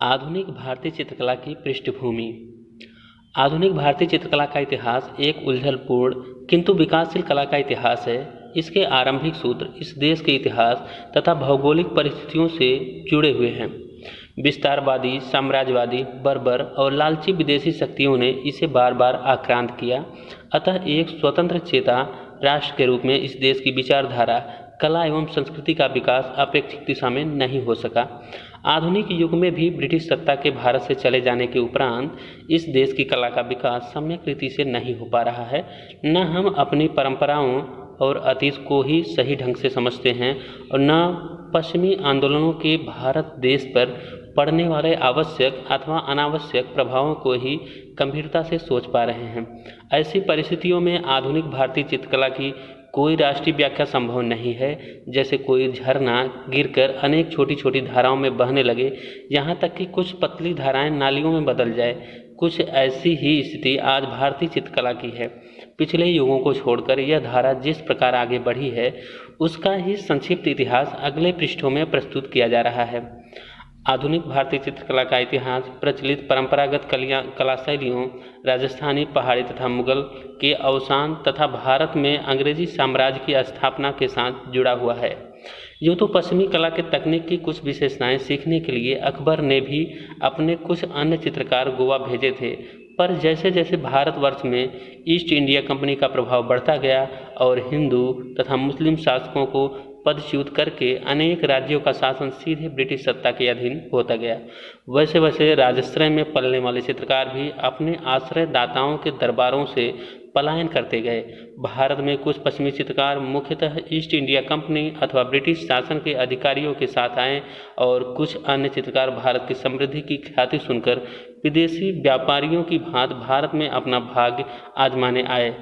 आधुनिक भारतीय चित्रकला की पृष्ठभूमि। आधुनिक भारतीय चित्रकला का इतिहास एक उलझलपूर्ण किंतु विकासशील कला का इतिहास है। इसके आरंभिक सूत्र इस देश के इतिहास तथा भौगोलिक परिस्थितियों से जुड़े हुए हैं। विस्तारवादी, साम्राज्यवादी, बर्बर और लालची विदेशी शक्तियों ने इसे बार बार आक्रांत किया। अतः एक स्वतंत्र चेता राष्ट्र के रूप में इस देश की विचारधारा, कला एवं संस्कृति का विकास अपेक्षित दिशा में नहीं हो सका। आधुनिक युग में भी ब्रिटिश सत्ता के भारत से चले जाने के उपरांत इस देश की कला का विकास सम्यक रीति से नहीं हो पा रहा है। न हम अपनी परंपराओं और अतीत को ही सही ढंग से समझते हैं और न पश्चिमी आंदोलनों के भारत देश पर पड़ने वाले आवश्यक अथवा अनावश्यक प्रभावों को ही गंभीरता से सोच पा रहे हैं। ऐसी परिस्थितियों में आधुनिक भारतीय चित्रकला की कोई राष्ट्रीय व्याख्या संभव नहीं है। जैसे कोई झरना गिरकर अनेक छोटी छोटी धाराओं में बहने लगे, यहाँ तक कि कुछ पतली धाराएं नालियों में बदल जाए। कुछ ऐसी ही स्थिति आज भारतीय चित्रकला की है। पिछले युगों को छोड़कर यह धारा जिस प्रकार आगे बढ़ी है, उसका ही संक्षिप्त इतिहास अगले पृष्ठों में प्रस्तुत किया जा रहा है। आधुनिक भारतीय चित्रकला का इतिहास प्रचलित परंपरागत कला शैलियों, राजस्थानी, पहाड़ी तथा मुगल के अवसान तथा भारत में अंग्रेजी साम्राज्य की स्थापना के साथ जुड़ा हुआ है। यूँ तो पश्चिमी कला के तकनीक की कुछ विशेषताएं सीखने के लिए अकबर ने भी अपने कुछ अन्य चित्रकार गोवा भेजे थे, पर जैसे जैसे भारतवर्ष में ईस्ट इंडिया कंपनी का प्रभाव बढ़ता गया और हिंदू तथा मुस्लिम शासकों को पदच्युत करके अनेक राज्यों का शासन सीधे ब्रिटिश सत्ता के अधीन होता गया, वैसे वैसे राजाश्रय में पलने वाले चित्रकार भी अपने आश्रयदाताओं के दरबारों से पलायन करते गए। भारत में कुछ पश्चिमी चित्रकार मुख्यतः ईस्ट इंडिया कंपनी अथवा ब्रिटिश शासन के अधिकारियों के साथ आए और कुछ अन्य चित्रकार भारत की समृद्धि की ख्याति सुनकर विदेशी व्यापारियों की भांति भारत में अपना भाग्य आजमाने आए।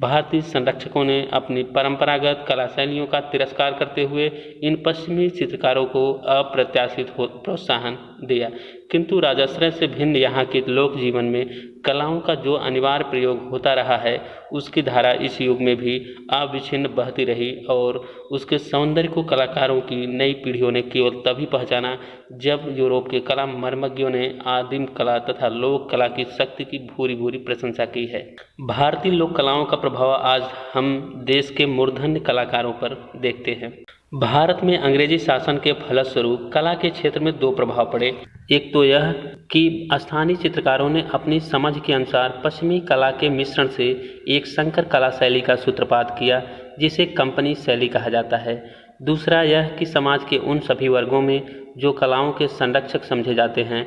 भारतीय संरक्षकों ने अपनी परंपरागत कला शैलियों का तिरस्कार करते हुए इन पश्चिमी चित्रकारों को अप्रत्याशित प्रोत्साहन दिया, किंतु राजाश्रय से भिन्न यहाँ के लोक जीवन में कलाओं का जो अनिवार्य प्रयोग होता रहा है, उसकी धारा इस युग में भी अविच्छिन्न बहती रही और उसके सौंदर्य को कलाकारों की नई पीढ़ियों ने केवल तभी पहचाना जब यूरोप के कला मर्मज्ञों ने आदिम कला तथा लोक कला की शक्ति की भूरी भूरी प्रशंसा की है। भारतीय लोक कलाओं का प्रभाव आज हम देश के मूर्धन्य कलाकारों पर देखते हैं। भारत में अंग्रेजी शासन के फलस्वरूप कला के क्षेत्र में दो प्रभाव पड़े। एक तो यह कि स्थानीय चित्रकारों ने अपनी समझ के अनुसार पश्चिमी कला के मिश्रण से एक संकर कला शैली का सूत्रपात किया, जिसे कंपनी शैली कहा जाता है। दूसरा यह कि समाज के उन सभी वर्गों में जो कलाओं के संरक्षक समझे जाते हैं,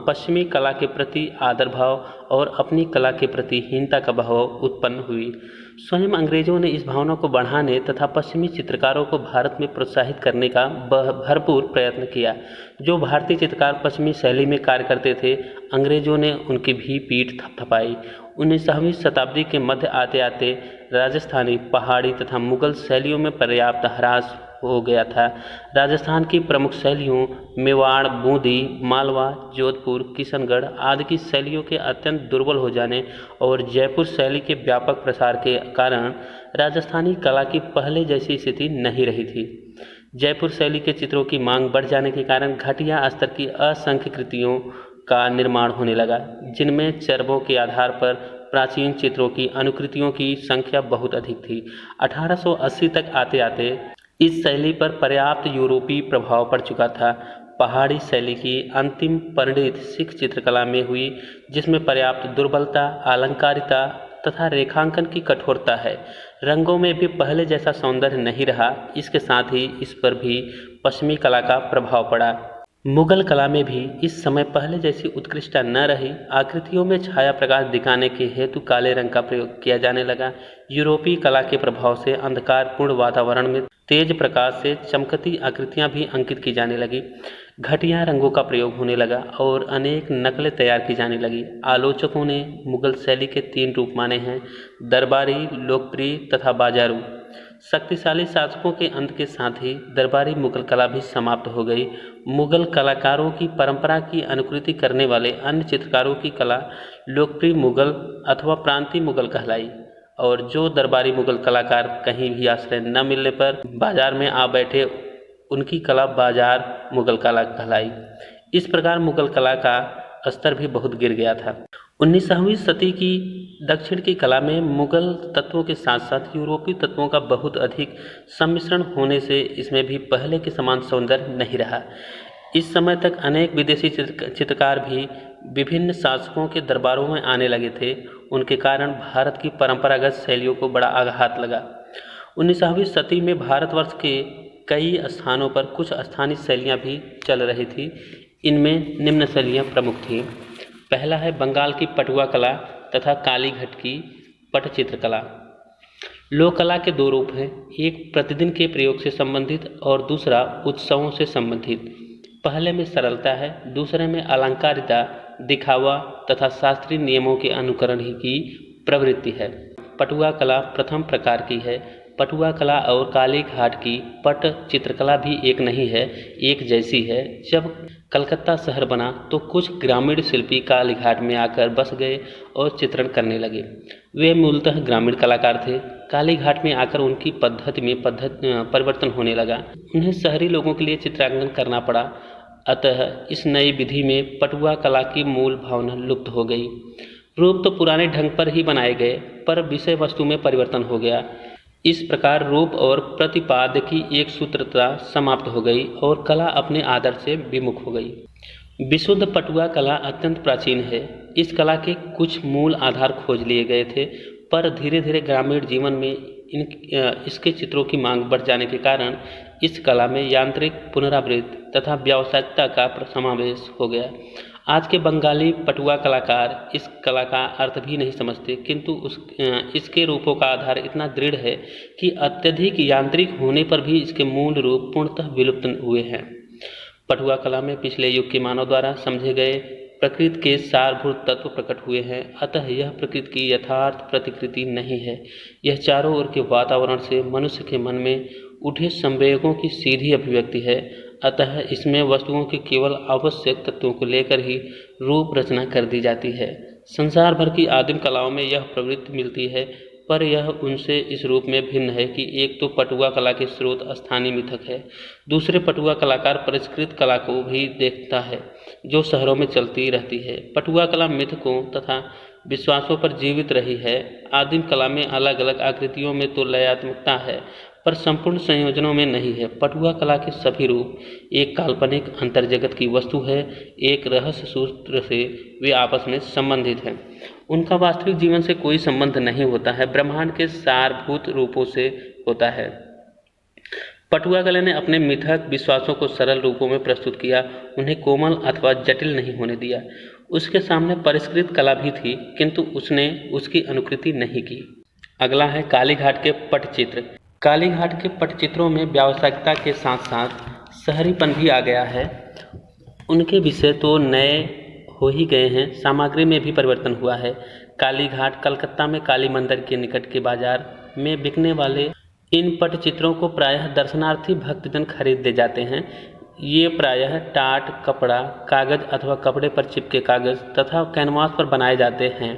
पश्चिमी कला के प्रति आदर भाव और अपनी कला के प्रति हीनता का भाव उत्पन्न हुई। स्वयं अंग्रेजों ने इस भावना को बढ़ाने तथा पश्चिमी चित्रकारों को भारत में प्रोत्साहित करने का भरपूर प्रयत्न किया। जो भारतीय चित्रकार पश्चिमी शैली में कार्य करते थे, अंग्रेजों ने उनकी भी पीठ थपथपाई। 19वीं शताब्दी के मध्य आते आते राजस्थानी, पहाड़ी तथा मुगल शैलियों में पर्याप्त ह्रास हो गया था। राजस्थान की प्रमुख शैलियों मेवाड़, बूंदी, मालवा, जोधपुर, किशनगढ़ आदि की शैलियों के अत्यंत दुर्बल हो जाने और जयपुर शैली के व्यापक प्रसार के कारण राजस्थानी कला की पहले जैसी स्थिति नहीं रही थी। जयपुर शैली के चित्रों की मांग बढ़ जाने के कारण घटिया स्तर की असंख्य कृतियों का निर्माण होने लगा, जिनमें चरबों के आधार पर प्राचीन चित्रों की अनुकृतियों की संख्या बहुत अधिक थी। 1880 तक आते आते इस शैली पर पर्याप्त यूरोपीय प्रभाव पड़ चुका था। पहाड़ी शैली की अंतिम परिणति सिख चित्रकला में हुई, जिसमें पर्याप्त दुर्बलता, अलंकारिता तथा रेखांकन की कठोरता है। रंगों में भी पहले जैसा सौंदर्य नहीं रहा। इसके साथ ही इस पर भी पश्चिमी कला का प्रभाव पड़ा। मुगल कला में भी इस समय पहले जैसी उत्कृष्टता न रही। आकृतियों में छाया प्रकाश दिखाने के हेतु काले रंग का प्रयोग किया जाने लगा। यूरोपीय कला के प्रभाव से अंधकारपूर्ण वातावरण में तेज प्रकाश से चमकती आकृतियां भी अंकित की जाने लगी। घटिया रंगों का प्रयोग होने लगा और अनेक नकलें तैयार की जाने लगी। आलोचकों ने मुगल शैली के 3 रूप माने हैं: दरबारी, लोकप्रिय तथा बाजारू। शक्तिशाली शासकों के अंत के साथ ही दरबारी मुगल कला भी समाप्त हो गई। मुगल कलाकारों की परंपरा की अनुकृति करने वाले अन्य चित्रकारों की कला लोकप्रिय मुगल अथवा प्रांतीय मुगल कहलाई और जो दरबारी मुगल कलाकार कहीं भी आश्रय न मिलने पर बाजार में आ बैठे, उनकी कला बाजार मुगल कला कहलाई। इस प्रकार मुगल कला का स्तर भी बहुत गिर गया था। 19वीं सदी की दक्षिण की कला में मुगल तत्वों के साथ साथ यूरोपीय तत्वों का बहुत अधिक सम्मिश्रण होने से इसमें भी पहले के समान सौंदर्य नहीं रहा। इस समय तक अनेक विदेशी चित्रकार भी विभिन्न शासकों के दरबारों में आने लगे थे। उनके कारण भारत की परंपरागत शैलियों को बड़ा आघात लगा। 19वीं सदी में भारतवर्ष के कई स्थानों पर कुछ स्थानीय शैलियाँ भी चल रही थी। इनमें निम्न शैलियाँ प्रमुख थीं। पहला है बंगाल की पटुआ कला तथा कालीघट की पटचित्रकला। लोक कला के दो रूप हैं, एक प्रतिदिन के प्रयोग से संबंधित और दूसरा उत्सवों से संबंधित। पहले में सरलता है, दूसरे में अलंकारिता, दिखावा तथा शास्त्रीय नियमों के अनुकरण ही की प्रवृत्ति है। पटुआ कला प्रथम प्रकार की है। पटुआ कला और कालीघाट की पट चित्रकला भी एक नहीं है, एक जैसी है। जब कलकत्ता शहर बना तो कुछ ग्रामीण शिल्पी कालीघाट में आकर बस गए और चित्रण करने लगे। वे मूलतः ग्रामीण कलाकार थे। कालीघाट में आकर उनकी पद्धति में परिवर्तन होने लगा। उन्हें शहरी लोगों के लिए चित्रांकन करना पड़ा। अतः इस नई विधि में पटुआ कला की मूल भावना लुप्त हो गई। रूप तो पुराने ढंग पर ही बनाए गए, पर विषय वस्तु में परिवर्तन हो गया। इस प्रकार रूप और प्रतिपाद्य की एक सूत्रता समाप्त हो गई और कला अपने आदर्श से विमुख हो गई। विशुद्ध पटुआ कला अत्यंत प्राचीन है। इस कला के कुछ मूल आधार खोज लिए गए थे, पर धीरे धीरे ग्रामीण जीवन में इसके चित्रों की मांग बढ़ जाने के कारण इस कला में यांत्रिक पुनरावृत्ति तथा व्यावसायिकता का समावेश हो गया। आज के बंगाली पटुआ कलाकार इस कला का अर्थ भी नहीं समझते, किंतु इसके रूपों का आधार इतना दृढ़ है कि अत्यधिक यांत्रिक होने पर भी इसके मूल रूप पूर्णतः विलुप्त हुए हैं। पटुआ कला में पिछले युग के मानव द्वारा समझे गए प्रकृति के सारभूत तत्व प्रकट हुए हैं, अतः यह प्रकृति की यथार्थ प्रतिकृति नहीं है। यह चारों ओर के वातावरण से मनुष्य के मन में उठे संवेगों की सीधी अभिव्यक्ति है। अतः इसमें वस्तुओं के केवल आवश्यक तत्वों को लेकर ही रूप रचना कर दी जाती है। संसार भर की आदिम कलाओं में यह प्रवृत्ति मिलती है, पर यह उनसे इस रूप में भिन्न है कि एक तो पटुआ कला के स्रोत स्थानीय मिथक है, दूसरे पटुआ कलाकार परिष्कृत कला को भी देखता है जो शहरों में चलती रहती है। पटुआ कला मिथकों तथा विश्वासों पर जीवित रही है। आदिम कला में अलग अलग आकृतियों में तो लयात्मकता है, पर संपूर्ण संयोजनों में नहीं है। पटुआ कला के सभी रूप एक काल्पनिक अंतर्जगत की वस्तु है, एक रहस्य सूत्र से वे आपस में संबंधित हैं। उनका वास्तविक जीवन से कोई संबंध नहीं होता है, ब्रह्मांड के सारभूत रूपों से होता है। पटुआ कला ने अपने मिथक विश्वासों को सरल रूपों में प्रस्तुत किया, उन्हें कोमल अथवा जटिल नहीं होने दिया। उसके सामने परिष्कृत कला भी थी, किंतु उसने उसकी अनुकृति नहीं की। अगला है कालीघाट के पटचित्र। कालीघाट के पटचित्रों में व्यावसायिकता के साथ साथ शहरीपन भी आ गया है। उनके विषय तो नए हो ही गए हैं, सामग्री में भी परिवर्तन हुआ है। कालीघाट कलकत्ता में काली मंदिर के निकट के बाजार में बिकने वाले इन पटचित्रों को प्रायः दर्शनार्थी भक्तजन खरीद ले जाते हैं। ये प्रायः टाट, कपड़ा, कागज अथवा कपड़े पर चिपके कागज तथा कैनवास पर बनाए जाते हैं।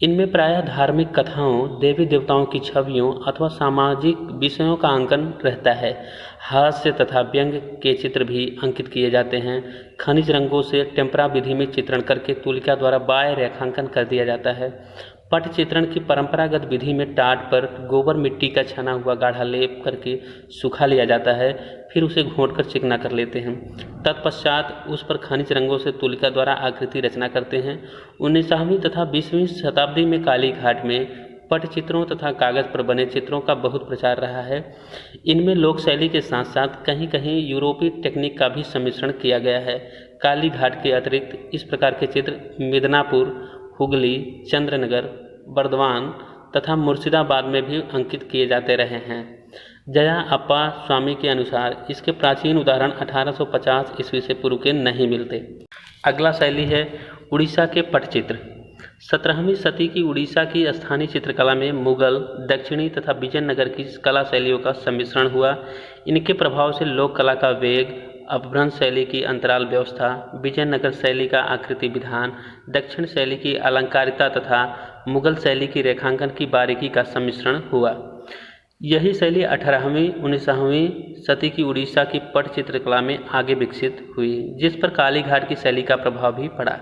इनमें प्रायः धार्मिक कथाओं, देवी देवताओं की छवियों अथवा सामाजिक विषयों का अंकन रहता है। हास्य तथा व्यंग के चित्र भी अंकित किए जाते हैं। खनिज रंगों से टेम्परा विधि में चित्रण करके तुलिका द्वारा बाह्य रेखांकन कर दिया जाता है। पट चित्रण की परंपरागत विधि में टाट पर गोबर मिट्टी का छना हुआ गाढ़ा लेप करके सुखा लिया जाता है, फिर उसे घोंटकर चिकना कर लेते हैं। तत्पश्चात उस पर खनिज रंगों से तुलिका द्वारा आकृति रचना करते हैं। 19वीं तथा 20वीं शताब्दी में कालीघाट में पटचित्रों तथा कागज पर बने चित्रों का बहुत प्रचार रहा है। इनमें लोक शैली के साथ साथ कहीं कहीं यूरोपीय टेक्निक का भी सम्मिश्रण किया गया है। कालीघाट के अतिरिक्त इस प्रकार के चित्र मिदनापुर, हुगली, चंद्रनगर, बर्दवान तथा मुर्शिदाबाद में भी अंकित किए जाते रहे हैं। जया अप्पा स्वामी के अनुसार इसके प्राचीन उदाहरण 1850 ईस्वी से पूर्व के नहीं मिलते। अगला शैली है उड़ीसा के पटचित्र। 17वीं सदी की उड़ीसा की स्थानीय चित्रकला में मुगल, दक्षिणी तथा विजयनगर की कला शैलियों का सम्मिश्रण हुआ। इनके प्रभाव से लोक कला का वेग, अपभ्रंश शैली की अंतराल व्यवस्था, विजयनगर शैली का आकृति विधान, दक्षिण शैली की अलंकारिता तथा मुगल शैली की रेखांकन की बारीकी का सम्मिश्रण हुआ। यही शैली 18वीं 19वीं सदी की उड़ीसा की पट चित्रकला में आगे विकसित हुई, जिस पर कालीघाट की शैली का प्रभाव भी पड़ा।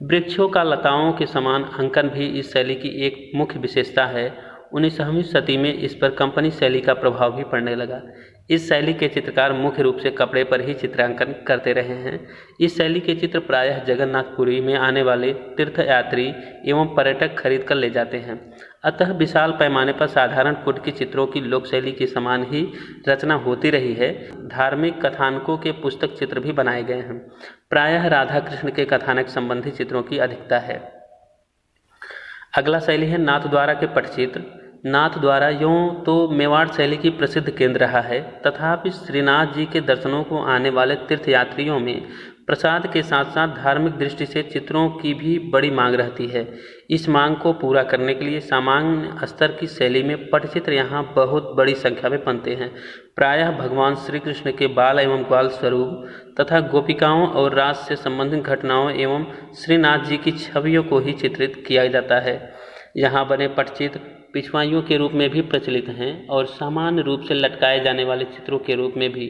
वृक्षों का लताओं के समान अंकन भी इस शैली की एक मुख्य विशेषता है। 19वीं सदी में इस पर कंपनी शैली का प्रभाव भी पड़ने लगा। इस शैली के चित्रकार मुख्य रूप से कपड़े पर ही चित्रांकन करते रहे हैं। इस शैली के चित्र प्रायः जगन्नाथपुरी में आने वाले तीर्थयात्री एवं पर्यटक खरीद कर ले जाते हैं। अतः विशाल पैमाने पर साधारण कुट के चित्रों की लोक शैली के समान ही रचना होती रही है। धार्मिक कथानकों के पुस्तक चित्र भी बनाए गए हैं। प्रायः राधा कृष्ण के कथानक संबंधी चित्रों की अधिकता है। अगला शैली है नाथद्वारा के पटचित्र। नाथद्वारा यूँ तो मेवाड़ शैली की प्रसिद्ध केंद्र रहा है, तथापि श्रीनाथ जी के दर्शनों को आने वाले तीर्थयात्रियों में प्रसाद के साथ साथ धार्मिक दृष्टि से चित्रों की भी बड़ी मांग रहती है। इस मांग को पूरा करने के लिए सामान्य स्तर की शैली में पटचित्र यहाँ बहुत बड़ी संख्या में बनते हैं। प्रायः भगवान श्री कृष्ण के बाल एवं ग्वाल स्वरूप तथा गोपिकाओं और रास से संबंधित घटनाओं एवं श्रीनाथ जी की छवियों को ही चित्रित किया जाता है। यहाँ बने पटचित्र पिछवाइयों के रूप में भी प्रचलित हैं और सामान्य रूप से लटकाए जाने वाले चित्रों के रूप में भी।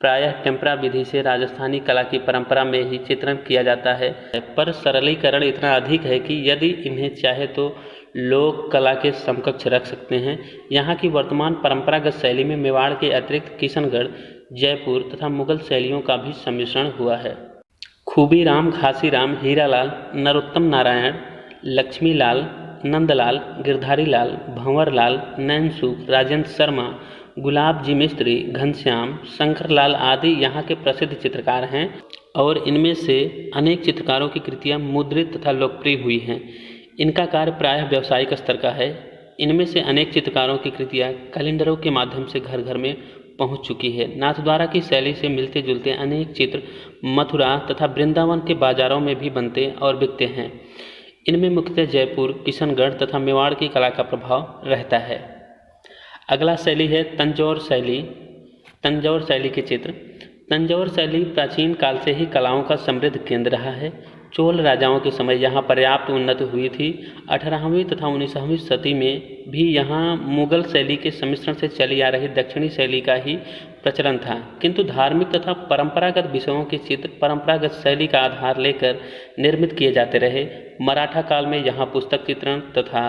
प्रायः टेम्परा विधि से राजस्थानी कला की परंपरा में ही चित्रण किया जाता है, पर सरलीकरण इतना अधिक है कि यदि इन्हें चाहे तो लोक कला के समकक्ष रख सकते हैं। यहाँ की वर्तमान परंपरागत शैली में मेवाड़ के अतिरिक्त किशनगढ़, जयपुर तथा मुगल शैलियों का भी सम्मिश्रण हुआ है। खूबीराम, घासीराम, हीरालाल, नरोत्तम नारायण, लक्ष्मीलाल, नंदलाल, गिरधारीलाल, भंवरलाल, नैनसुख, राजेंद्र शर्मा, गुलाब जी मिस्त्री, घनश्याम, शंकरलाल आदि यहाँ के प्रसिद्ध चित्रकार हैं और इनमें से अनेक चित्रकारों की कृतियाँ मुद्रित तथा लोकप्रिय हुई हैं। इनका कार्य प्रायः व्यावसायिक स्तर का है। इनमें से अनेक चित्रकारों की कृतियाँ कैलेंडरों के माध्यम से घर घर में पहुँच चुकी है। नाथद्वारा की शैली से मिलते जुलते अनेक चित्र मथुरा तथा वृंदावन के बाजारों में भी बनते और बिकते हैं। इनमें मुख्यतः जयपुर, किशनगढ़ तथा मेवाड़ की कला का प्रभाव रहता है। अगला शैली है तंजौर शैली। तंजौर शैली के चित्र। तंजौर शैली प्राचीन काल से ही कलाओं का समृद्ध केंद्र रहा है। चोल राजाओं के समय यहाँ पर्याप्त उन्नति हुई थी। 18वीं तथा 19वीं सदी में भी यहाँ मुगल शैली के सम्मिश्रण से चली आ रही दक्षिणी शैली का ही प्रचलन था, किंतु धार्मिक तथा परंपरागत विषयों के चित्र परंपरागत शैली का आधार लेकर निर्मित किए जाते रहे। मराठा काल में यहाँ पुस्तक चित्रण तथा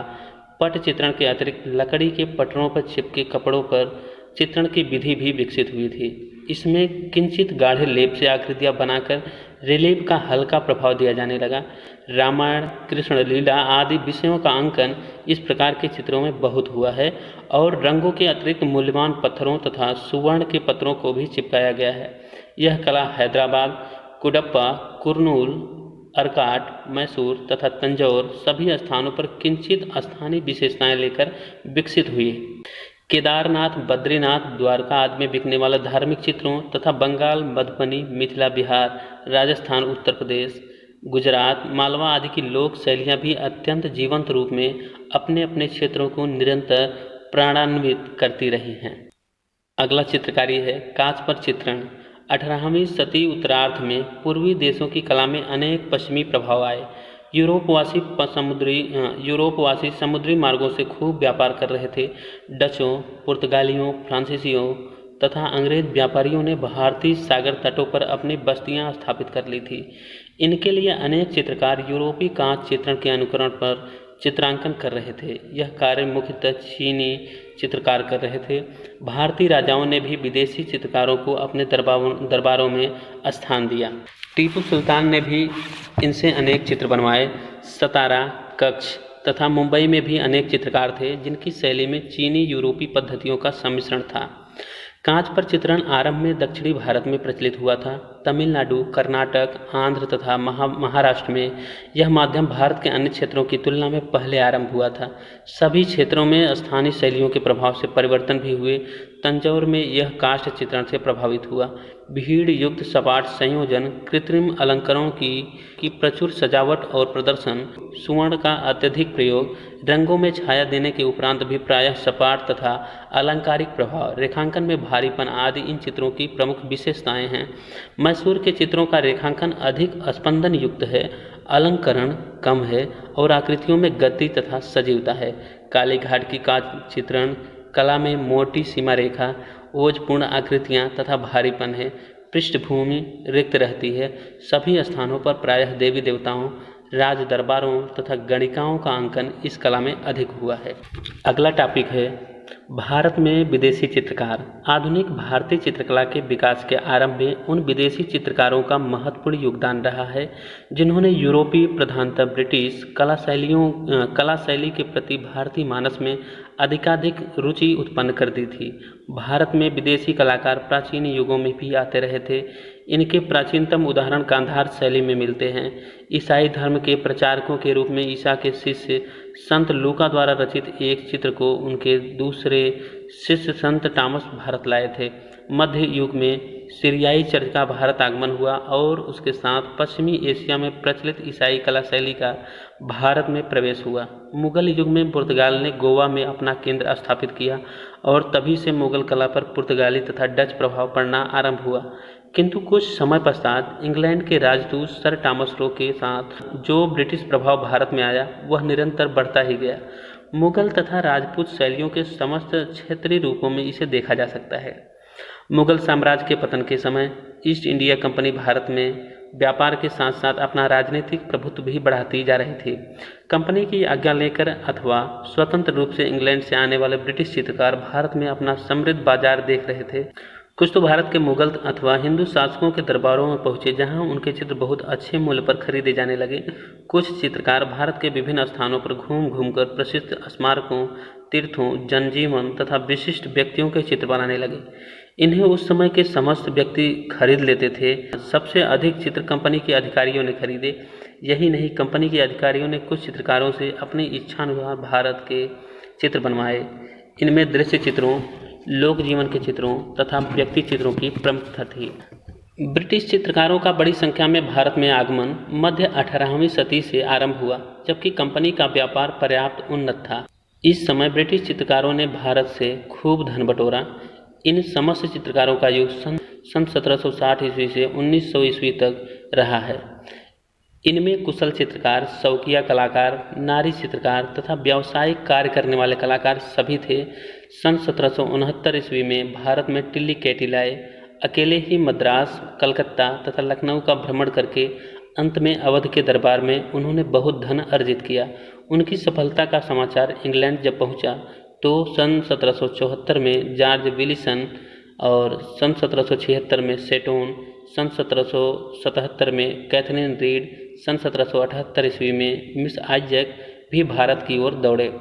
पट चित्रण के अतिरिक्त लकड़ी के पटरों पर चिपके कपड़ों पर चित्रण की विधि भी विकसित हुई थी। इसमें किंचित गाढ़े लेप से आकृतियाँ बनाकर रिलीफ का हल्का प्रभाव दिया जाने लगा। रामायण, कृष्ण लीला आदि विषयों का अंकन इस प्रकार के चित्रों में बहुत हुआ है और रंगों के अतिरिक्त मूल्यवान पत्थरों तथा सुवर्ण के पत्रों को भी चिपकाया गया है। यह कला हैदराबाद, कुडप्पा, कुर्नूल, अर्काट, मैसूर तथा तंजौर सभी स्थानों पर किंचित स्थानीय विशेषताएं लेकर विकसित हुई। केदारनाथ, बद्रीनाथ, द्वारका आदि में बिकने वाले धार्मिक चित्रों तथा बंगाल, मधुबनी, मिथिला, बिहार, राजस्थान, उत्तर प्रदेश, गुजरात, मालवा आदि की लोक शैलियाँ भी अत्यंत जीवंत रूप में अपने अपने क्षेत्रों को निरंतर प्राणान्वित करती रही हैं। अगला चित्रकारी है कांच पर चित्रण। 18वीं शती उत्तरार्ध में पूर्वी देशों की कला में अनेक पश्चिमी प्रभाव आए। यूरोपवासी समुद्री मार्गों से खूब व्यापार कर रहे थे। डचों, पुर्तगालियों, फ्रांसीसियों तथा अंग्रेज व्यापारियों ने भारतीय सागर तटों पर अपनी बस्तियां स्थापित कर ली थी। इनके लिए अनेक चित्रकार यूरोपीय कांच चित्रण के अनुकरण पर चित्रांकन कर रहे थे। यह कार्य मुख्यतः चीनी चित्रकार कर रहे थे। भारतीय राजाओं ने भी विदेशी चित्रकारों को अपने दरबारों में स्थान दिया। टीपू सुल्तान ने भी इनसे अनेक चित्र बनवाए। सतारा, कच्छ तथा मुंबई में भी अनेक चित्रकार थे जिनकी शैली में चीनी यूरोपीय पद्धतियों का सम्मिश्रण था। कांच पर चित्रण आरंभ में दक्षिणी भारत में प्रचलित हुआ था। तमिलनाडु, कर्नाटक, आंध्र तथा महाराष्ट्र में यह माध्यम भारत के अन्य क्षेत्रों की तुलना में पहले आरंभ हुआ था। सभी क्षेत्रों में स्थानीय शैलियों के प्रभाव से परिवर्तन भी हुए। तंजौर में यह काष्ठ चित्रण से प्रभावित हुआ। भीड़ युक्त सपाट संयोजन, कृत्रिम अलंकारों की प्रचुर सजावट और प्रदर्शन, सुवर्ण का अत्यधिक प्रयोग, रंगों में छाया देने के उपरांत भी प्रायः सपाट तथा अलंकारिक प्रभाव, रेखांकन में भारीपन आदि इन चित्रों की प्रमुख विशेषताएं हैं। मैसूर के चित्रों का रेखांकन अधिक स्पंदन युक्त है, अलंकरण कम है और आकृतियों में गति तथा सजीवता है। कालीघाट की कांच चित्रण कला में मोटी सीमा रेखा, ओजपूर्ण आकृतियाँ तथा भारीपन है। पृष्ठभूमि रिक्त रहती है। सभी स्थानों पर प्रायः देवी देवताओं, राज दरबारों तथा गणिकाओं का अंकन इस कला में अधिक हुआ है। अगला टॉपिक है भारत में विदेशी चित्रकार। आधुनिक भारतीय चित्रकला के विकास के आरंभ में उन विदेशी चित्रकारों का महत्वपूर्ण योगदान रहा है जिन्होंने यूरोपीय, प्रधानतः ब्रिटिश कला शैली के प्रति भारतीय मानस में अधिकाधिक रुचि उत्पन्न कर दी थी। भारत में विदेशी कलाकार प्राचीन युगों में भी आते रहे थे। इनके प्राचीनतम उदाहरण गांधार शैली में मिलते हैं। ईसाई धर्म के प्रचारकों के रूप में ईसा के शिष्य संत लूका द्वारा रचित एक चित्र को उनके दूसरे शिष्य संत टॉमस भारत लाए थे। मध्य युग में सीरियाई चर्च का भारत आगमन हुआ और उसके साथ पश्चिमी एशिया में प्रचलित ईसाई कला शैली का भारत में प्रवेश हुआ। मुगल युग में पुर्तगाल ने गोवा में अपना केंद्र स्थापित किया और तभी से मुगल कला पर पुर्तगाली तथा डच प्रभाव पड़ना आरंभ हुआ। किंतु कुछ समय पश्चात इंग्लैंड के राजदूत सर टॉमस रो के साथ जो ब्रिटिश प्रभाव भारत में आया वह निरंतर बढ़ता ही गया। मुगल तथा राजपूत शैलियों के समस्त क्षेत्रीय रूपों में इसे देखा जा सकता है। मुगल साम्राज्य के पतन के समय ईस्ट इंडिया कंपनी भारत में व्यापार के साथ साथ अपना राजनीतिक प्रभुत्व भी बढ़ाती जा रही थी। कंपनी की आज्ञा लेकर अथवा स्वतंत्र रूप से इंग्लैंड से आने वाले ब्रिटिश चित्रकार भारत में अपना समृद्ध बाजार देख रहे थे। कुछ तो भारत के मुगल अथवा हिंदू शासकों के दरबारों में पहुंचे जहां उनके चित्र बहुत अच्छे मूल्य पर खरीदे जाने लगे। कुछ चित्रकार भारत के विभिन्न स्थानों पर घूम घूमकर प्रसिद्ध स्मारकों, तीर्थों, जनजीवन तथा विशिष्ट व्यक्तियों के चित्र बनाने लगे। इन्हें उस समय के समस्त व्यक्ति खरीद लेते थे। सबसे अधिक चित्र कंपनी के अधिकारियों ने खरीदे। यही नहीं, कंपनी के अधिकारियों ने कुछ चित्रकारों से अपनी इच्छानुसार भारत के चित्र बनवाए। इनमें दृश्य चित्रों, लोक जीवन के चित्रों तथा व्यक्ति चित्रों की प्रमुखता थी। ब्रिटिश चित्रकारों का बड़ी संख्या में भारत में आगमन मध्य 18वीं सदी से आरंभ हुआ, जबकि कंपनी का व्यापार पर्याप्त उन्नत था। इस समय ब्रिटिश चित्रकारों ने भारत से खूब धन बटोरा। इन समस्त चित्रकारों का युग सन 1760 ईस्वी से 1900 ईस्वी तक रहा है। इनमें कुशल चित्रकार, शौकिया कलाकार, नारी चित्रकार तथा व्यावसायिक कार्य करने वाले कलाकार सभी थे। सन 1769 ईस्वी में भारत में टिल्ली कैटिलाए अकेले ही मद्रास, कलकत्ता तथा लखनऊ का भ्रमण करके अंत में अवध के दरबार में उन्होंने बहुत धन अर्जित किया। उनकी सफलता का समाचार इंग्लैंड जब पहुंचा तो सन 1774 में जॉर्ज विल्सन और सन 1776 में सेटोन, सन 1777 में कैथरीन रीड, सन 1778 ईस्वी में मिस आइजैक भी भारत की ओर दौड़े।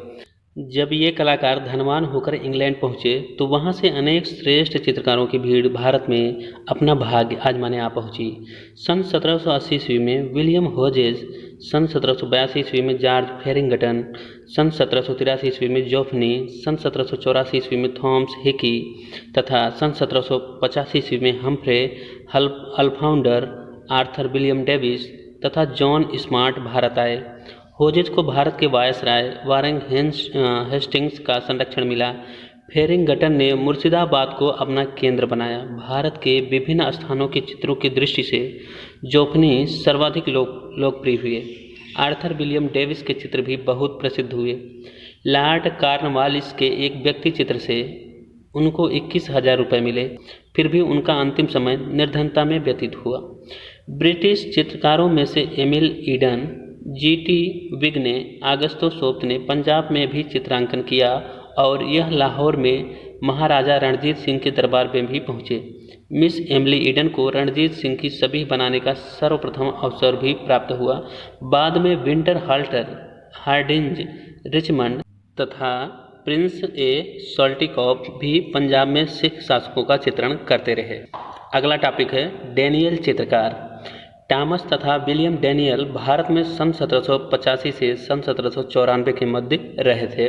जब ये कलाकार धनवान होकर इंग्लैंड पहुँचे तो वहाँ से अनेक श्रेष्ठ चित्रकारों की भीड़ भारत में अपना भाग्य आजमाने आ पहुँची। सन 1780 ईस्वी में विलियम होजेस, सन 1782 ईस्वी में जॉर्ज फेरिंगटन, सन 1783 ईस्वी में जोफनी, सन 1784 ईस्वी में थॉमस हिकी तथा सन 1785 ईस्वी में हम्फ्रे अल्फाउंडर, आर्थर विलियम डेविस तथा जॉन स्मार्ट भारत आए। होजेस को भारत के वायसराय वारेन हेस्टिंग्स का संरक्षण मिला। फेरिंगटन ने मुर्शिदाबाद को अपना केंद्र बनाया। भारत के विभिन्न स्थानों के चित्रों की दृष्टि से जोफनी सर्वाधिक लोकप्रिय हुए। आर्थर विलियम डेविस के चित्र भी बहुत प्रसिद्ध हुए। लॉर्ड कॉर्नवालिस के एक व्यक्ति चित्र से उनको 21,000 रुपये मिले, फिर भी उनका अंतिम समय निर्धनता में व्यतीत हुआ। ब्रिटिश चित्रकारों में से एमिल ईडन, जीटी विग ने, आगस्तो सोप्त ने पंजाब में भी चित्रांकन किया और यह लाहौर में महाराजा रणजीत सिंह के दरबार में भी पहुँचे। मिस एमिली ईडन को रणजीत सिंह की छवि बनाने का सर्वप्रथम अवसर भी प्राप्त हुआ। बाद में विंटर हाल्टर, हार्डिंज, रिचमंड तथा प्रिंस ए सॉल्टिकॉफ भी पंजाब में सिख शासकों का चित्रण करते रहे। अगला टॉपिक है डैनियल चित्रकार। टॉमस तथा विलियम डैनियल भारत में सन 1785 से सन 1794 के मध्य रहे थे।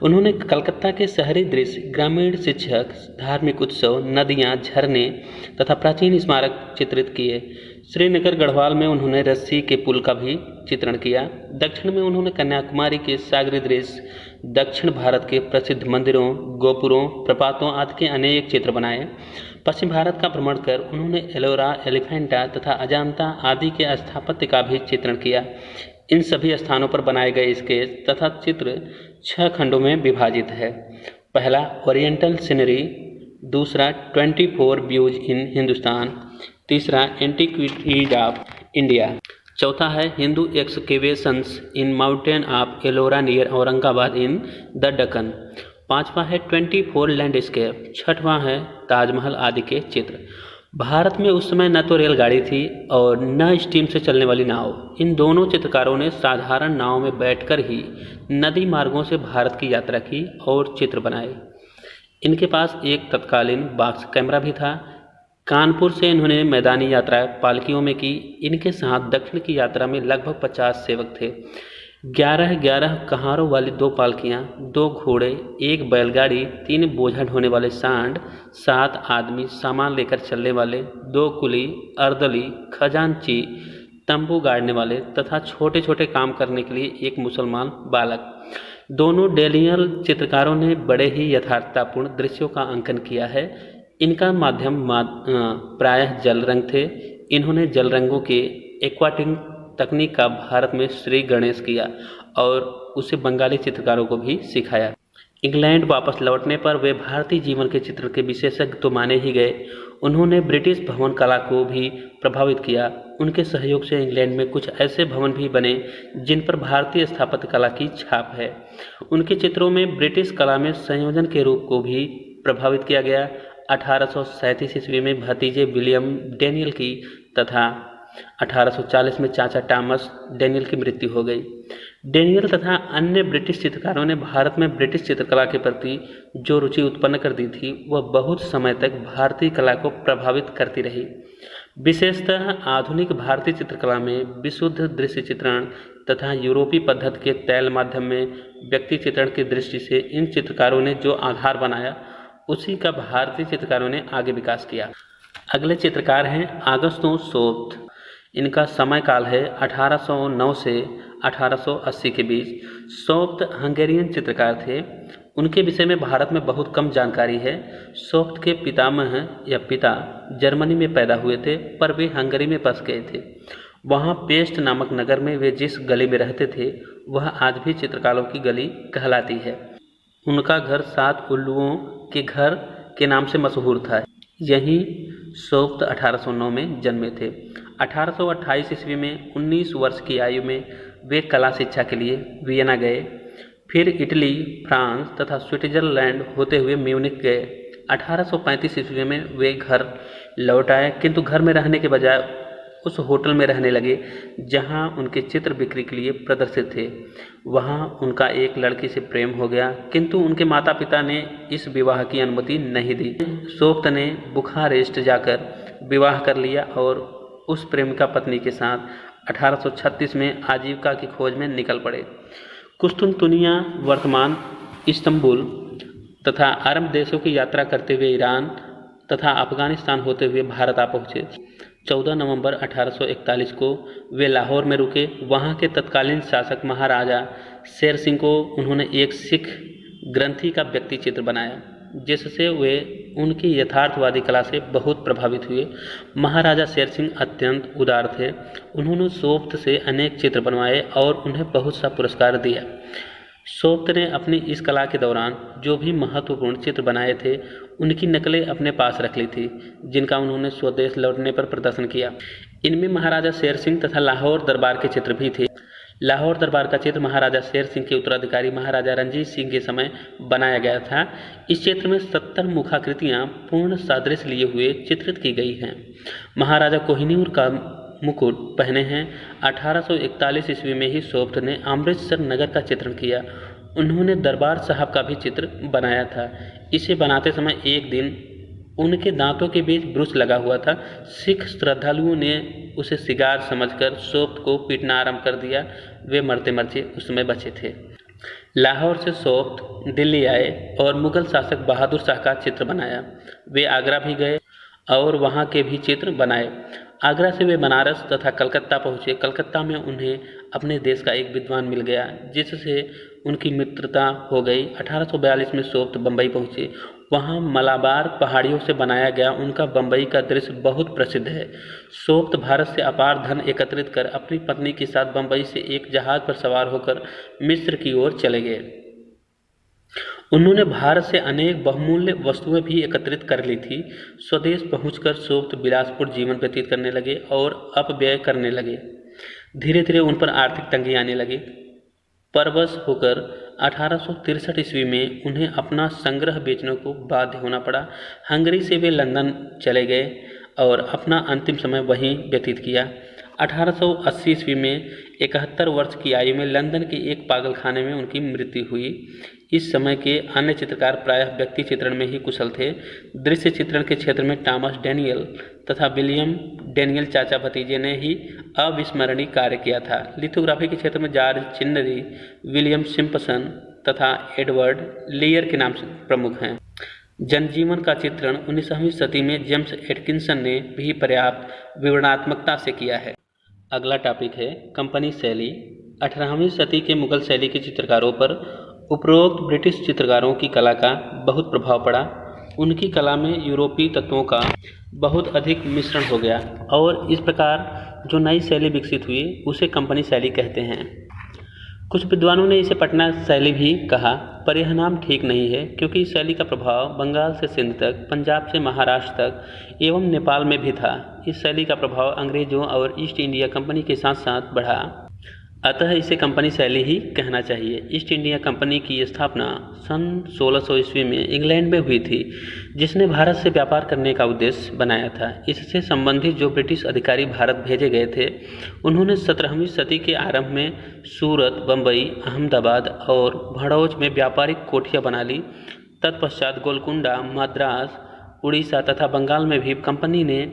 उन्होंने कलकत्ता के शहरी दृश्य, ग्रामीण शिक्षक, धार्मिक उत्सव, नदियाँ, झरने तथा प्राचीन स्मारक चित्रित किए। श्रीनगर गढ़वाल में उन्होंने रस्सी के पुल का भी चित्रण किया। दक्षिण में उन्होंने कन्याकुमारी के सागरी दृश्य, दक्षिण भारत के प्रसिद्ध मंदिरों, गोपुरों, प्रपातों आदि के अनेक चित्र बनाए। पश्चिम भारत का भ्रमण कर उन्होंने एलोरा, एलिफेंटा तथा अजांता आदि के स्थापत्य का भी चित्रण किया। इन सभी स्थानों पर बनाए गए स्केच तथा चित्र 6 खंडों में विभाजित है। पहला ओरिएंटल सीनरी, दूसरा 24 व्यूज इन हिंदुस्तान, तीसरा एंटीक्विटीज ऑफ इंडिया, चौथा है Hindu excavations in mountain of Ellora near Aurangabad in the Deccan, पांचवा है 24 लैंडस्केप, छठवां है ताजमहल आदि के चित्र। भारत में उस समय न तो रेलगाड़ी थी और न स्टीम से चलने वाली नाव। इन दोनों चित्रकारों ने साधारण नाव में बैठकर ही नदी मार्गों से भारत की यात्रा की और चित्र बनाए। इनके पास एक तत्कालीन बॉक्स कैमरा भी था। कानपुर से इन्होंने मैदानी यात्रा पालकियों में की। इनके साथ दक्षिण की यात्रा में लगभग 50 सेवक थे। 11 कहारों वाली 2 पालकियाँ, 2 घोड़े, 1 बैलगाड़ी, 3 बोझा ढोने वाले सांड, 7 आदमी सामान लेकर चलने वाले, 2 कुली, अर्दली, खजांची, तंबू गाड़ने वाले तथा छोटे छोटे काम करने के लिए 1 मुसलमान बालक। दोनों डेलियल चित्रकारों ने बड़े ही यथार्थतापूर्ण दृश्यों का अंकन किया है। इनका माध्यम प्रायः जल रंग थे। इन्होंने जल रंगों के एक्वाटिंग तकनीक का भारत में श्री गणेश किया और उसे बंगाली चित्रकारों को भी सिखाया। इंग्लैंड वापस लौटने पर वे भारतीय जीवन के चित्र के विशेषज्ञ तो माने ही गए, उन्होंने ब्रिटिश भवन कला को भी प्रभावित किया। उनके सहयोग से इंग्लैंड में कुछ ऐसे भवन भी बने जिन पर भारतीय स्थापत्य कला की छाप है। उनके चित्रों में ब्रिटिश कला में संयोजन के रूप को भी प्रभावित किया गया। 1837 ईस्वी में भतीजे विलियम डेनियल की तथा 1840 में चाचा टॉमस डेनियल की मृत्यु हो गई। डेनियल तथा अन्य ब्रिटिश चित्रकारों ने भारत में ब्रिटिश चित्रकला के प्रति जो रुचि उत्पन्न कर दी थी वह बहुत समय तक भारतीय कला को प्रभावित करती रही। विशेषतः आधुनिक भारतीय चित्रकला में विशुद्ध दृश्य चित्रण तथा यूरोपीय पद्धति के तैल माध्यम में व्यक्ति चित्रण की दृष्टि से इन चित्रकारों ने जो आधार बनाया उसी का भारतीय चित्रकारों ने आगे विकास किया। अगले चित्रकार हैं आगस्तो सोफ्ट। इनका समय काल है 1809 से 1880 के बीच। सोफ्ट हंगेरियन चित्रकार थे। उनके विषय में भारत में बहुत कम जानकारी है। सोफ्ट के पितामह या पिता जर्मनी में पैदा हुए थे पर वे हंगरी में बस गए थे। वहाँ पेस्ट नामक नगर में वे जिस गली में रहते थे वह आज भी चित्रकारों की गली कहलाती है। उनका घर 7 उल्लुओं के घर के नाम से मशहूर था। यहीं सोफ्ट 1809 में जन्मे थे। 1828 ईस्वी में 19 वर्ष की आयु में वे कला शिक्षा के लिए वियना गए। फिर इटली, फ्रांस तथा स्विट्जरलैंड होते हुए म्यूनिख गए। 1835 ईस्वी में वे घर लौट आए, किंतु घर में रहने के बजाय उस होटल में रहने लगे जहां उनके चित्र बिक्री के लिए प्रदर्शित थे। वहां उनका एक लड़की से प्रेम हो गया, किंतु उनके माता पिता ने इस विवाह की अनुमति नहीं दी। सोफ्ट ने बुखारेस्ट जाकर विवाह कर लिया और उस प्रेमिका पत्नी के साथ 1836 में आजीविका की खोज में निकल पड़े। कुस्तुनतुनिया, वर्तमान इस्तंबुल तथा अरब देशों की यात्रा करते हुए ईरान तथा अफगानिस्तान होते हुए भारत आ पहुँचे। 14 नवंबर 1841 को वे लाहौर में रुके। वहाँ के तत्कालीन शासक महाराजा शेर सिंह को उन्होंने एक सिख ग्रंथी का व्यक्ति चित्र बनाया जिससे वे उनकी यथार्थवादी कला से बहुत प्रभावित हुए। महाराजा शेर सिंह अत्यंत उदार थे। उन्होंने सोफ्ट से अनेक चित्र बनवाए और उन्हें बहुत सा पुरस्कार दिया। सोफ्ट ने अपनी इस कला के दौरान जो भी महत्वपूर्ण चित्र बनाए थे उनकी नकलें अपने पास रख ली थी, जिनका उन्होंने स्वदेश लौटने पर प्रदर्शन किया। इनमें महाराजा शेर सिंह तथा लाहौर दरबार के चित्र भी थे। लाहौर दरबार का चित्र महाराजा शेर सिंह के उत्तराधिकारी महाराजा रणजीत सिंह के समय बनाया गया था। इस चित्र में 70 मुखाकृतियाँ पूर्ण सादृश्य लिए हुए चित्रित की गई हैं। महाराजा कोहिनूर का मुकुट पहने हैं। 1841 ईस्वी में ही सोफ्ट ने अमृतसर नगर का चित्रण किया। उन्होंने दरबार साहब का भी चित्र बनाया था। इसे बनाते समय एक दिन उनके दांतों के बीच ब्रुश लगा हुआ था। सिख श्रद्धालुओं ने उसे सिगार समझकर सोफ्ट को पीटना आरंभ कर दिया। वे मरते मरते उस समय बचे थे। लाहौर से सोफ्ट दिल्ली आए और मुगल शासक बहादुर शाह का चित्र बनाया। वे आगरा भी गए और वहाँ के भी चित्र बनाए। आगरा से वे बनारस तथा कलकत्ता पहुँचे। कलकत्ता में उन्हें अपने देश का एक विद्वान मिल गया जिससे उनकी मित्रता हो गई। 1842 में सोफ्ट बम्बई पहुँचे। वहाँ मलाबार पहाड़ियों से बनाया गया उनका बम्बई का दृश्य बहुत प्रसिद्ध है। सोफ्ट भारत से अपार धन एकत्रित कर अपनी पत्नी के साथ बम्बई से एक जहाज पर सवार होकर मिस्र की ओर चले गए। उन्होंने भारत से अनेक बहुमूल्य वस्तुएं भी एकत्रित कर ली थी। स्वदेश पहुंचकर सोक्त विलासपूर्ण जीवन व्यतीत करने लगे और अपव्यय करने लगे। धीरे धीरे उन पर आर्थिक तंगी आने लगी। परवश होकर 1863 ईस्वी में उन्हें अपना संग्रह बेचने को बाध्य होना पड़ा। हंगरी से वे लंदन चले गए और अपना अंतिम समय वहीं व्यतीत किया। 1880 ईस्वी में 71 वर्ष की आयु में लंदन के एक पागलखाने में उनकी मृत्यु हुई। इस समय के अन्य चित्रकार प्रायः व्यक्ति चित्रण में ही कुशल थे। दृश्य चित्रण के क्षेत्र में टॉमस डैनियल तथा विलियम डैनियल चाचा भतीजे ने ही अविस्मरणीय कार्य किया था। लिथोग्राफी के क्षेत्र में जॉर्ज चिन्नरी, विलियम सिम्पसन तथा एडवर्ड लेयर के नाम प्रमुख हैं। जनजीवन का चित्रण 19वीं सदी में जेम्स एटकिंसन ने भी पर्याप्त विवरणात्मकता से किया है। अगला टॉपिक है कंपनी शैली। 18वीं सदी के मुगल शैली के चित्रकारों पर उपरोक्त ब्रिटिश चित्रकारों की कला का बहुत प्रभाव पड़ा। उनकी कला में यूरोपीय तत्वों का बहुत अधिक मिश्रण हो गया और इस प्रकार जो नई शैली विकसित हुई उसे कंपनी शैली कहते हैं। कुछ विद्वानों ने इसे पटना शैली भी कहा, पर यह नाम ठीक नहीं है क्योंकि इस शैली का प्रभाव बंगाल से सिंध तक, पंजाब से महाराष्ट्र तक एवं नेपाल में भी था। इस शैली का प्रभाव अंग्रेजों और ईस्ट इंडिया कंपनी के साथ साथ बढ़ा, अतः इसे कंपनी शैली ही कहना चाहिए। ईस्ट इंडिया कंपनी की स्थापना सन 1600 ईस्वी में इंग्लैंड में हुई थी, जिसने भारत से व्यापार करने का उद्देश्य बनाया था। इससे संबंधित जो ब्रिटिश अधिकारी भारत भेजे गए थे, उन्होंने 17वीं सदी के आरंभ में सूरत, बम्बई, अहमदाबाद और भड़ौच में व्यापारिक कोठियाँ बना ली। तत्पश्चात गोलकुंडा, मद्रास, उड़ीसा तथा बंगाल में भी कंपनी ने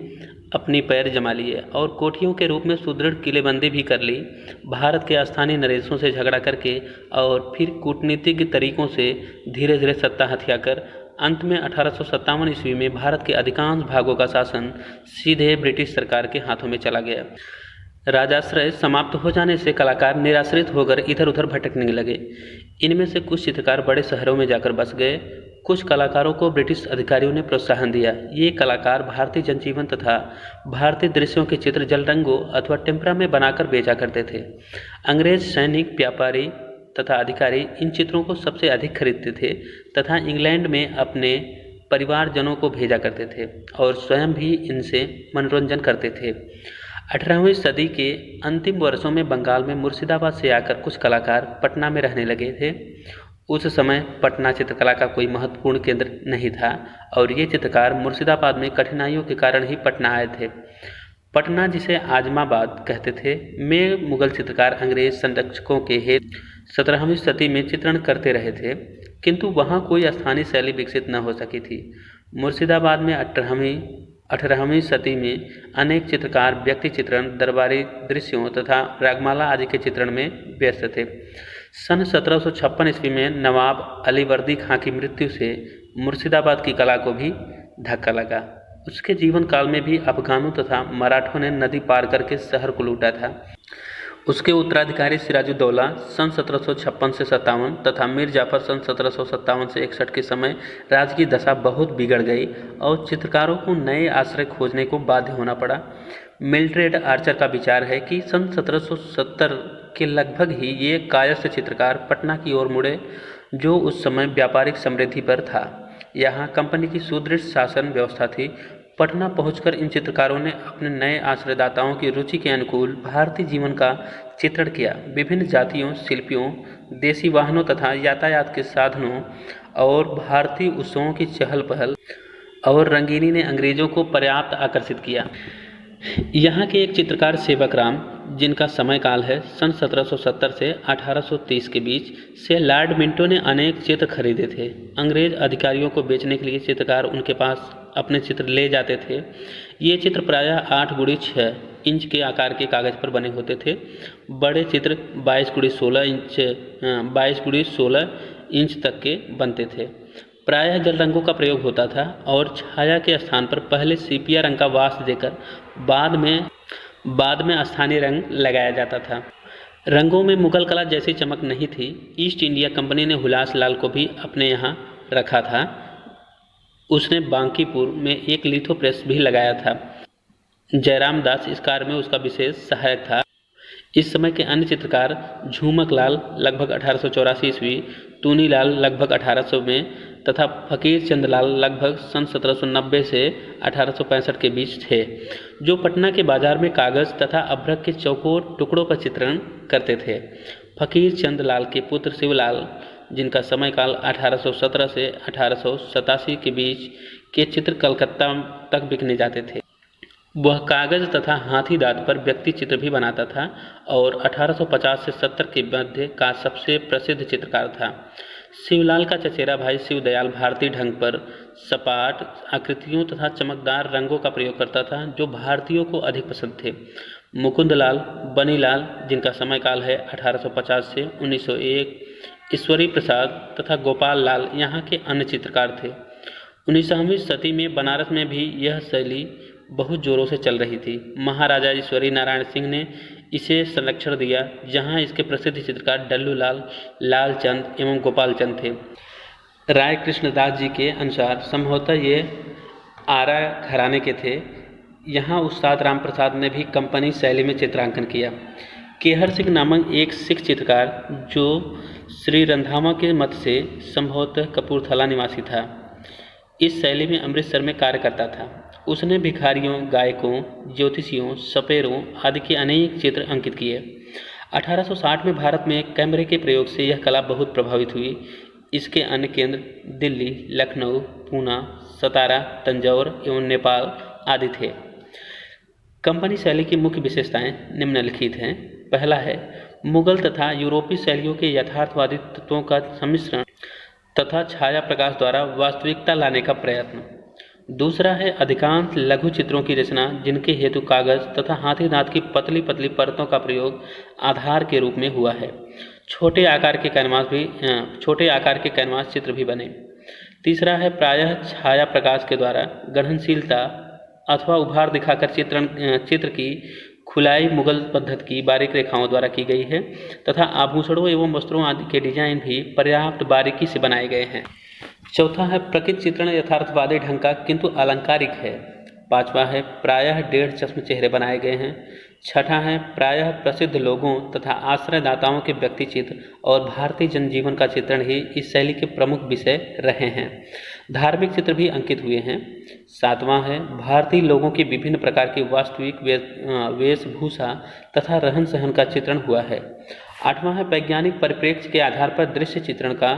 अपनी पैर जमा लिए और कोठियों के रूप में सुदृढ़ किलेबंदी भी कर ली। भारत के स्थानीय नरेशों से झगड़ा करके और फिर कूटनीतिक तरीकों से धीरे धीरे सत्ता हथियाकर अंत में 1857 ईस्वी में भारत के अधिकांश भागों का शासन सीधे ब्रिटिश सरकार के हाथों में चला गया। राजाश्रय समाप्त हो जाने से कलाकार निराश्रित होकर इधर उधर भटकने लगे। इनमें से कुछ चित्रकार बड़े शहरों में जाकर बस गए। कुछ कलाकारों को ब्रिटिश अधिकारियों ने प्रोत्साहन दिया। ये कलाकार भारतीय जनजीवन तथा भारतीय दृश्यों के चित्र जल रंगों अथवा टेम्परा में बनाकर बेचा करते थे। अंग्रेज सैनिक, व्यापारी तथा अधिकारी इन चित्रों को सबसे अधिक खरीदते थे तथा इंग्लैंड में अपने परिवारजनों को भेजा करते थे और स्वयं भी इनसे मनोरंजन करते थे। 18वीं सदी के अंतिम वर्षों में बंगाल में मुर्शिदाबाद से आकर कुछ कलाकार पटना में रहने लगे थे। उस समय पटना चित्रकला का कोई महत्वपूर्ण केंद्र नहीं था और ये चित्रकार मुर्शिदाबाद में कठिनाइयों के कारण ही पटना आए थे। पटना, जिसे आजमाबाद कहते थे, में मुगल चित्रकार अंग्रेज संरक्षकों के हेतु 17वीं सदी में चित्रण करते रहे थे, किंतु वहाँ कोई स्थानीय शैली विकसित न हो सकी थी। मुर्शिदाबाद में 18वीं सदी में अनेक चित्रकार व्यक्ति चित्रण, दरबारी दृश्यों तथा रागमाला आदि के चित्रण में व्यस्त थे। सन 1756 ईस्वी में नवाब अलीवर्दी खां की मृत्यु से मुर्शिदाबाद की कला को भी धक्का लगा। उसके जीवन काल में भी अफगानों तथा मराठों ने नदी पार करके शहर को लूटा था। उसके उत्तराधिकारी सिराजुद्दौला सन 1756 से 57 तथा मीर जाफर सन 1757 से 61 के समय राज्य की दशा बहुत बिगड़ गई और चित्रकारों को नए आश्रय खोजने को बाध्य होना पड़ा। मिल्ड्रेड आर्चर का विचार है कि सन 1770 के लगभग ही ये कायस्थ चित्रकार पटना की ओर मुड़े, जो उस समय व्यापारिक समृद्धि पर था। यहाँ कंपनी की सुदृढ़ शासन व्यवस्था थी। पटना पहुंचकर इन चित्रकारों ने अपने नए आश्रयदाताओं की रुचि के अनुकूल भारतीय जीवन का चित्रण किया। विभिन्न जातियों, शिल्पियों, देसी वाहनों तथा यातायात के साधनों और भारतीय उत्सवों की चहल पहल और रंगीनी ने अंग्रेजों को पर्याप्त आकर्षित किया। यहाँ के एक चित्रकार सेवक राम, जिनका समय काल है सन 1770 से 1830 के बीच, से लॉर्ड मिंटो ने अनेक चित्र खरीदे थे। अंग्रेज अधिकारियों को बेचने के लिए चित्रकार उनके पास अपने चित्र ले जाते थे। ये चित्र प्रायः 8x6 इंच के आकार के कागज़ पर बने होते थे। बड़े चित्र 22x16 इंच तक के बनते थे। प्रायः जल रंगों का प्रयोग होता था और छाया के स्थान पर पहले सीपिया रंग का वास देकर बाद में स्थानीय रंग लगाया जाता था। रंगों में मुगल कला जैसी चमक नहीं थी। ईस्ट इंडिया कंपनी ने हुलास लाल को भी अपने यहाँ रखा था। उसने बांकीपुर में एक लिथो प्रेस भी लगाया था। जयराम दास इस कार्य में उसका विशेष सहायक था। इस समय के अन्य चित्रकार झूमक लाल लगभग 1884 ईस्वी, तूनी लाल लगभग 1800 में तथा फकीर चंद लाल लगभग सन 1790 से 1865 के बीच थे, जो पटना के बाजार में कागज तथा अभ्रक के चौकोर टुकड़ों पर चित्रण करते थे। फकीर चंद लाल के पुत्र शिवलाल, जिनका समयकाल 1817 से 1887 के बीच के चित्र कलकत्ता तक बिकने जाते थे। वह कागज तथा हाथी दांत पर व्यक्ति चित्र भी बनाता था और 1850 से 70 के मध्य का सबसे प्रसिद्ध चित्रकार था। शिवलाल का चचेरा भाई शिवदयाल भारतीय ढंग पर सपाट आकृतियों तथा चमकदार रंगों का प्रयोग करता था, जो भारतीयों को अधिक पसंद थे। मुकुंदलाल, बनीलाल, जिनका समयकाल है 1850 से 1901, ईश्वरी प्रसाद तथा गोपाल लाल यहाँ के अन्य चित्रकार थे। 19वीं सदी में बनारस में भी यह शैली बहुत जोरों से चल रही थी। महाराजा ईश्वरी नारायण सिंह ने इसे संरक्षण दिया, जहां इसके प्रसिद्ध चित्रकार डल्लू लाल, लालचंद एवं गोपाल चंद थे। राय कृष्णदास जी के अनुसार संभवतः ये आरा घराने के थे। यहाँ उस्ताद राम प्रसाद ने भी कंपनी शैली में चित्रांकन किया। केहर सिंह नामक एक सिख चित्रकार, जो श्री रंधावा के मत से संभवतः कपूरथला निवासी था, इस शैली में अमृतसर में कार्य करता था। उसने भिखारियों, गायकों, ज्योतिषियों, सपेरों आदि के अनेक चित्र अंकित किए। 1860 में भारत में कैमरे के प्रयोग से यह कला बहुत प्रभावित हुई। इसके अन्य केंद्र दिल्ली, लखनऊ, पूना, सतारा, तंजौर एवं नेपाल आदि थे। कंपनी शैली की मुख्य विशेषताएं निम्नलिखित हैं। पहला है मुगल तथा यूरोपीय शैलियों के यथार्थवादी तत्वों का सम्मिश्रण तथा छाया प्रकाश द्वारा वास्तविकता लाने का प्रयत्न। दूसरा है अधिकांश लघु चित्रों की रचना, जिनके हेतु कागज तथा हाथी दांत की पतली पतली परतों का प्रयोग आधार के रूप में हुआ है। छोटे आकार के कैनवास चित्र भी बने। तीसरा है प्रायः छाया प्रकाश के द्वारा गढ़नशीलता अथवा उभार दिखाकर चित्र की खुलाई मुगल पद्धति की बारीक रेखाओं द्वारा की गई है तथा आभूषणों एवं वस्त्रों आदि के डिजाइन भी पर्याप्त बारीकी से बनाए गए हैं। चौथा है प्रकृति चित्रण यथार्थवादी ढंग का किंतु अलंकारिक है। पांचवा है प्रायः 1.5 चश्म चेहरे बनाए गए हैं। छठा है प्रायः प्रसिद्ध लोगों तथा आश्रयदाताओं के व्यक्ति चित्र और भारतीय जनजीवन का चित्रण ही इस शैली के प्रमुख विषय रहे हैं। धार्मिक चित्र भी अंकित हुए हैं। सातवां है भारतीय लोगों की विभिन्न प्रकार की वास्तविक वेशभूषा तथा रहन सहन का चित्रण हुआ है। आठवां है वैज्ञानिक परिप्रेक्ष्य के आधार पर दृश्य चित्रण का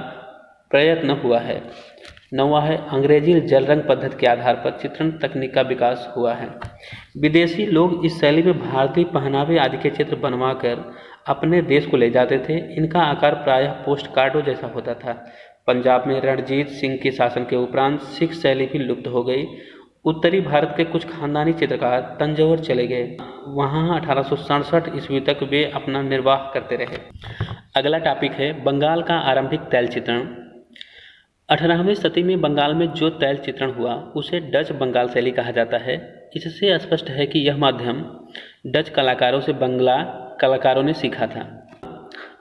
प्रयत्न हुआ है। नौवां है अंग्रेजी जल रंग पद्धति के आधार पर चित्रण तकनीक का विकास हुआ है। विदेशी लोग इस शैली में भारतीय पहनावे आदि के चित्र बनवाकर अपने देश को ले जाते थे। इनका आकार प्रायः पोस्ट कार्डों जैसा होता था। पंजाब में रणजीत सिंह के शासन के उपरांत सिख शैली भी लुप्त हो गई। उत्तरी भारत के कुछ खानदानी चित्रकार तंजौर चले गए। वहाँ 1867 ईस्वी तक वे अपना निर्वाह करते रहे। अगला टॉपिक है बंगाल का आरंभिक तैल चित्रण। 18वीं सदी में बंगाल में जो तैल चित्रण हुआ उसे डच बंगाल शैली कहा जाता है। इससे स्पष्ट है कि यह माध्यम डच कलाकारों से बंगला कलाकारों ने सीखा था।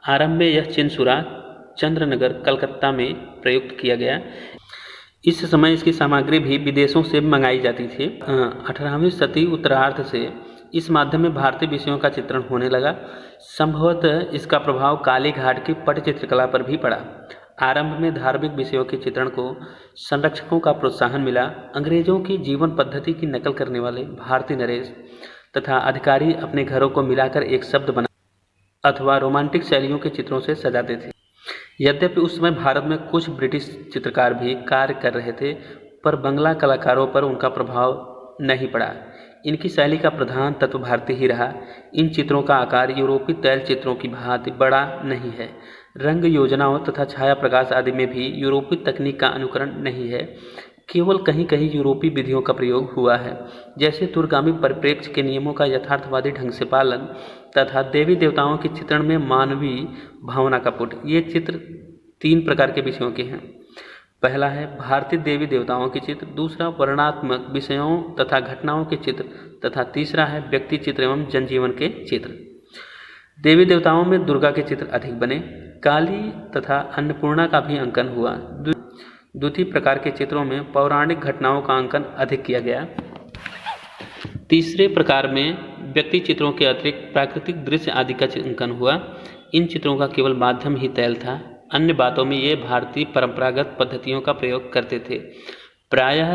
आरंभ में यह चिनसुरा, चंद्रनगर, कलकत्ता में प्रयुक्त किया गया। इस समय इसकी सामग्री भी विदेशों से मंगाई जाती थी। 18वीं सदी उत्तरार्ध से इस माध्यम में भारतीय विषयों का चित्रण होने लगा। संभवतः इसका प्रभाव काली घाट की पट चित्रकला पर भी पड़ा। आरंभ में धार्मिक विषयों के चित्रण को संरक्षकों का प्रोत्साहन मिला। अंग्रेजों की जीवन पद्धति की नकल करने वाले भारतीय नरेश तथा अधिकारी अपने घरों को मिलाकर एक शब्द बना अथवा रोमांटिक शैलियों के चित्रों से सजाते थे। यद्यपि उस समय भारत में कुछ ब्रिटिश चित्रकार भी कार्य कर रहे थे, पर बंगला कलाकारों पर उनका प्रभाव नहीं पड़ा। इनकी शैली का प्रधान तत्व भारतीय ही रहा। इन चित्रों का आकार यूरोपीय तैल चित्रों की भांति बड़ा नहीं है। रंग योजनाओं तथा छाया प्रकाश आदि में भी यूरोपीय तकनीक का अनुकरण नहीं है। केवल कहीं कहीं यूरोपीय विधियों का प्रयोग हुआ है, जैसे दूरगामी परिप्रेक्ष्य के नियमों का यथार्थवादी ढंग से पालन तथा देवी देवताओं के चित्रण में मानवीय भावना का पुट। ये चित्र 3 प्रकार के विषयों के हैं। पहला है भारतीय देवी देवताओं के चित्र, दूसरा वर्णनात्मक विषयों तथा घटनाओं के चित्र तथा तीसरा है व्यक्ति चित्र एवं जनजीवन के चित्र। देवी देवताओं में दुर्गा के चित्र अधिक बने। काली तथा अन्नपूर्णा का भी अंकन हुआ। द्वितीय प्रकार के चित्रों में पौराणिक घटनाओं का अंकन अधिक किया गया। तीसरे प्रकार में व्यक्ति चित्रों के अतिरिक्त प्राकृतिक दृश्य आदि का अंकन हुआ। इन चित्रों का केवल माध्यम ही तैल था। अन्य बातों में ये भारतीय परंपरागत पद्धतियों का प्रयोग करते थे। प्रायः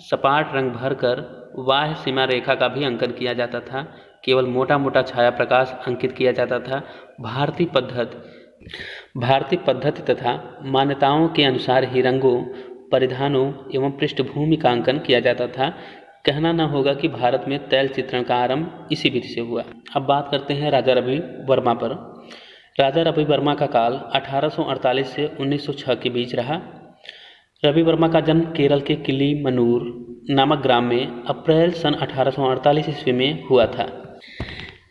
सपाट रंग भरकर बाह्य सीमा रेखा का भी अंकन किया जाता था। केवल मोटा मोटा छाया प्रकाश अंकित किया जाता था। भारतीय पद्धति तथा मान्यताओं के अनुसार ही रंगों, परिधानों एवं पृष्ठभूमि का अंकन किया जाता था। कहना न होगा कि भारत में तैल चित्रण का आरंभ इसी विधि से हुआ। अब बात करते हैं राजा रवि वर्मा पर। राजा रवि वर्मा का काल 1848 से 1906 के बीच रहा। रवि वर्मा का जन्म केरल के किलीमनूर नामक ग्राम में अप्रैल सन 1848 ईस्वी में हुआ था।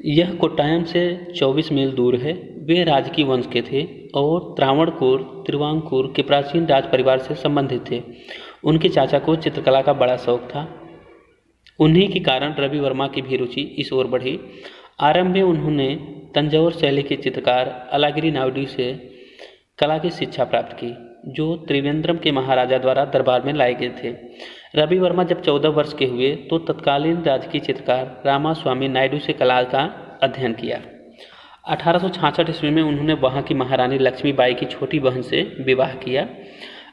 यह कोट्टायम से 24 मील दूर है। वे राजकीय वंश के थे और त्रावणकोर तिरुवांकूर के प्राचीन राज परिवार से संबंधित थे। उनके चाचा को चित्रकला का बड़ा शौक था। उन्हीं के कारण रवि वर्मा की भी रुचि इस ओर बढ़ी। आरंभ में उन्होंने तंजौर शैली के चित्रकार अलागिरी नायडू से कला की शिक्षा प्राप्त की, जो त्रिवेंद्रम के महाराजा द्वारा दरबार में लाए गए थे। रवि वर्मा जब 14 वर्ष के हुए तो तत्कालीन राजकीय चित्रकार रामास्वामी नायडू से कला का अध्ययन किया। 1866 ईस्वी में उन्होंने वहाँ की महारानी लक्ष्मीबाई की छोटी बहन से विवाह किया।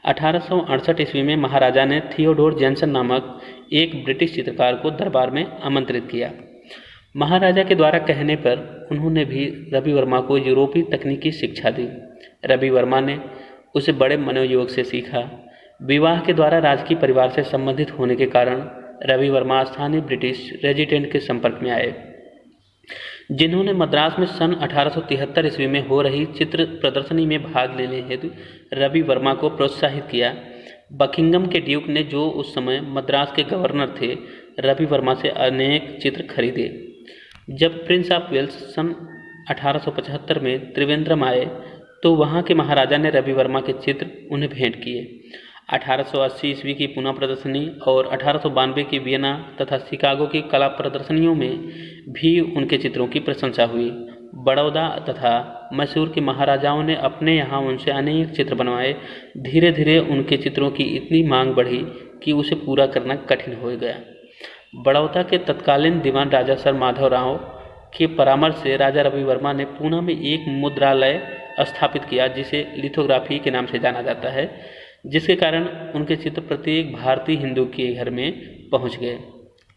1868 ईस्वी में महाराजा ने थियोडोर जैनसन नामक एक ब्रिटिश चित्रकार को दरबार में आमंत्रित किया। महाराजा के द्वारा कहने पर उन्होंने भी रवि वर्मा को यूरोपीय तकनीकी शिक्षा दी। रवि वर्मा ने उसे बड़े मनोयोग से सीखा। विवाह के द्वारा राजकीय परिवार से संबंधित होने के कारण रवि वर्मा स्थानीय ब्रिटिश रेजिडेंट के संपर्क में आए, जिन्होंने मद्रास में सन 1873 ईस्वी में हो रही चित्र प्रदर्शनी में भाग लेने हेतु रवि वर्मा को प्रोत्साहित किया। बकिंगम के ड्यूक ने, जो उस समय मद्रास के गवर्नर थे, रवि वर्मा से अनेक चित्र खरीदे। जब प्रिंस ऑफ वेल्स सन 1875 में त्रिवेंद्रम आए तो वहाँ के महाराजा ने रवि वर्मा के चित्र उन्हें भेंट किए। 1880 ईस्वी की पुनः प्रदर्शनी और 1892 की वियना तथा शिकागो की कला प्रदर्शनियों में भी उनके चित्रों की प्रशंसा हुई। बड़ौदा तथा मैसूर के महाराजाओं ने अपने यहाँ उनसे अनेक चित्र बनवाए। धीरे धीरे उनके चित्रों की इतनी मांग बढ़ी कि उसे पूरा करना कठिन हो गया। बड़ौदा के तत्कालीन दीवान राजा सर माधव राव के परामर्श से राजा रवि वर्मा ने पूना में एक मुद्रालय स्थापित किया, जिसे लिथोग्राफी के नाम से जाना जाता है, जिसके कारण उनके चित्र प्रत्येक भारतीय हिंदू के घर में पहुंच गए।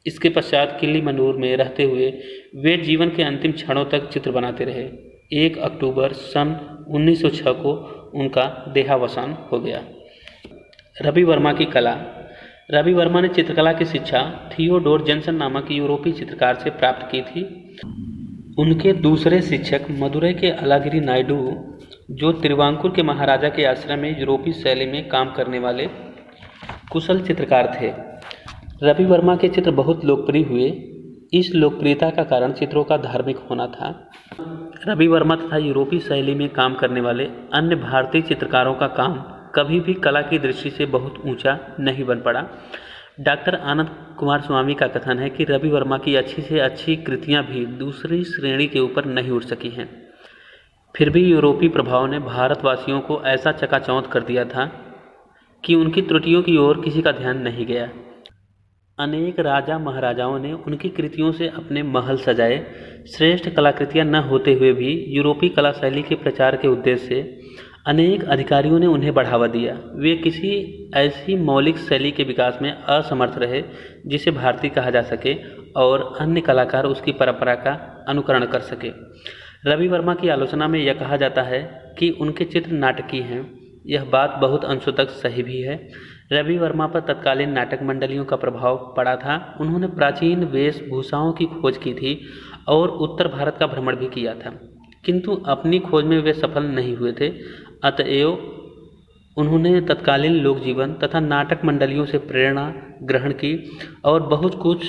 इसके पश्चात किलीमनूर में रहते हुए वे जीवन के अंतिम क्षणों तक चित्र बनाते रहे। 1 अक्टूबर सन 1906 को उनका देहावसान हो गया। रवि वर्मा की कला। रवि वर्मा ने चित्रकला की शिक्षा थियोडोर जैनसन नामक यूरोपीय चित्रकार से प्राप्त की थी। उनके दूसरे शिक्षक मदुरै के अलागिरी नायडू, जो तिरुवांकूर के महाराजा के आश्रम में यूरोपीय शैली में काम करने वाले कुशल चित्रकार थे। रवि वर्मा के चित्र बहुत लोकप्रिय हुए। इस लोकप्रियता का कारण चित्रों का धार्मिक होना था। रवि वर्मा तथा यूरोपीय शैली में काम करने वाले अन्य भारतीय चित्रकारों का काम कभी भी कला की दृष्टि से बहुत ऊंचा नहीं बन पड़ा। डॉक्टर आनंद कुमार स्वामी का कथन है कि रवि वर्मा की अच्छी से अच्छी कृतियां भी दूसरी श्रेणी के ऊपर नहीं उठ सकी हैं। फिर भी यूरोपीय प्रभाव ने भारतवासियों को ऐसा चकाचौंध कर दिया था कि उनकी त्रुटियों की ओर किसी का ध्यान नहीं गया। अनेक राजा महाराजाओं ने उनकी कृतियों से अपने महल सजाए। श्रेष्ठ कलाकृतियां न होते हुए भी यूरोपीय कला शैली के प्रचार के उद्देश्य से अनेक अधिकारियों ने उन्हें बढ़ावा दिया। वे किसी ऐसी मौलिक शैली के विकास में असमर्थ रहे जिसे भारतीय कहा जा सके और अन्य कलाकार उसकी परंपरा का अनुकरण कर सके। रवि वर्मा की आलोचना में यह कहा जाता है कि उनके चित्र नाटकीय हैं। यह बात बहुत अंशों तक सही भी है। रवि वर्मा पर तत्कालीन नाटक मंडलियों का प्रभाव पड़ा था। उन्होंने प्राचीन वेशभूषाओं की खोज की थी और उत्तर भारत का भ्रमण भी किया था, किंतु अपनी खोज में वे सफल नहीं हुए थे। अतएव उन्होंने तत्कालीन लोक जीवन तथा नाटक मंडलियों से प्रेरणा ग्रहण की और बहुत कुछ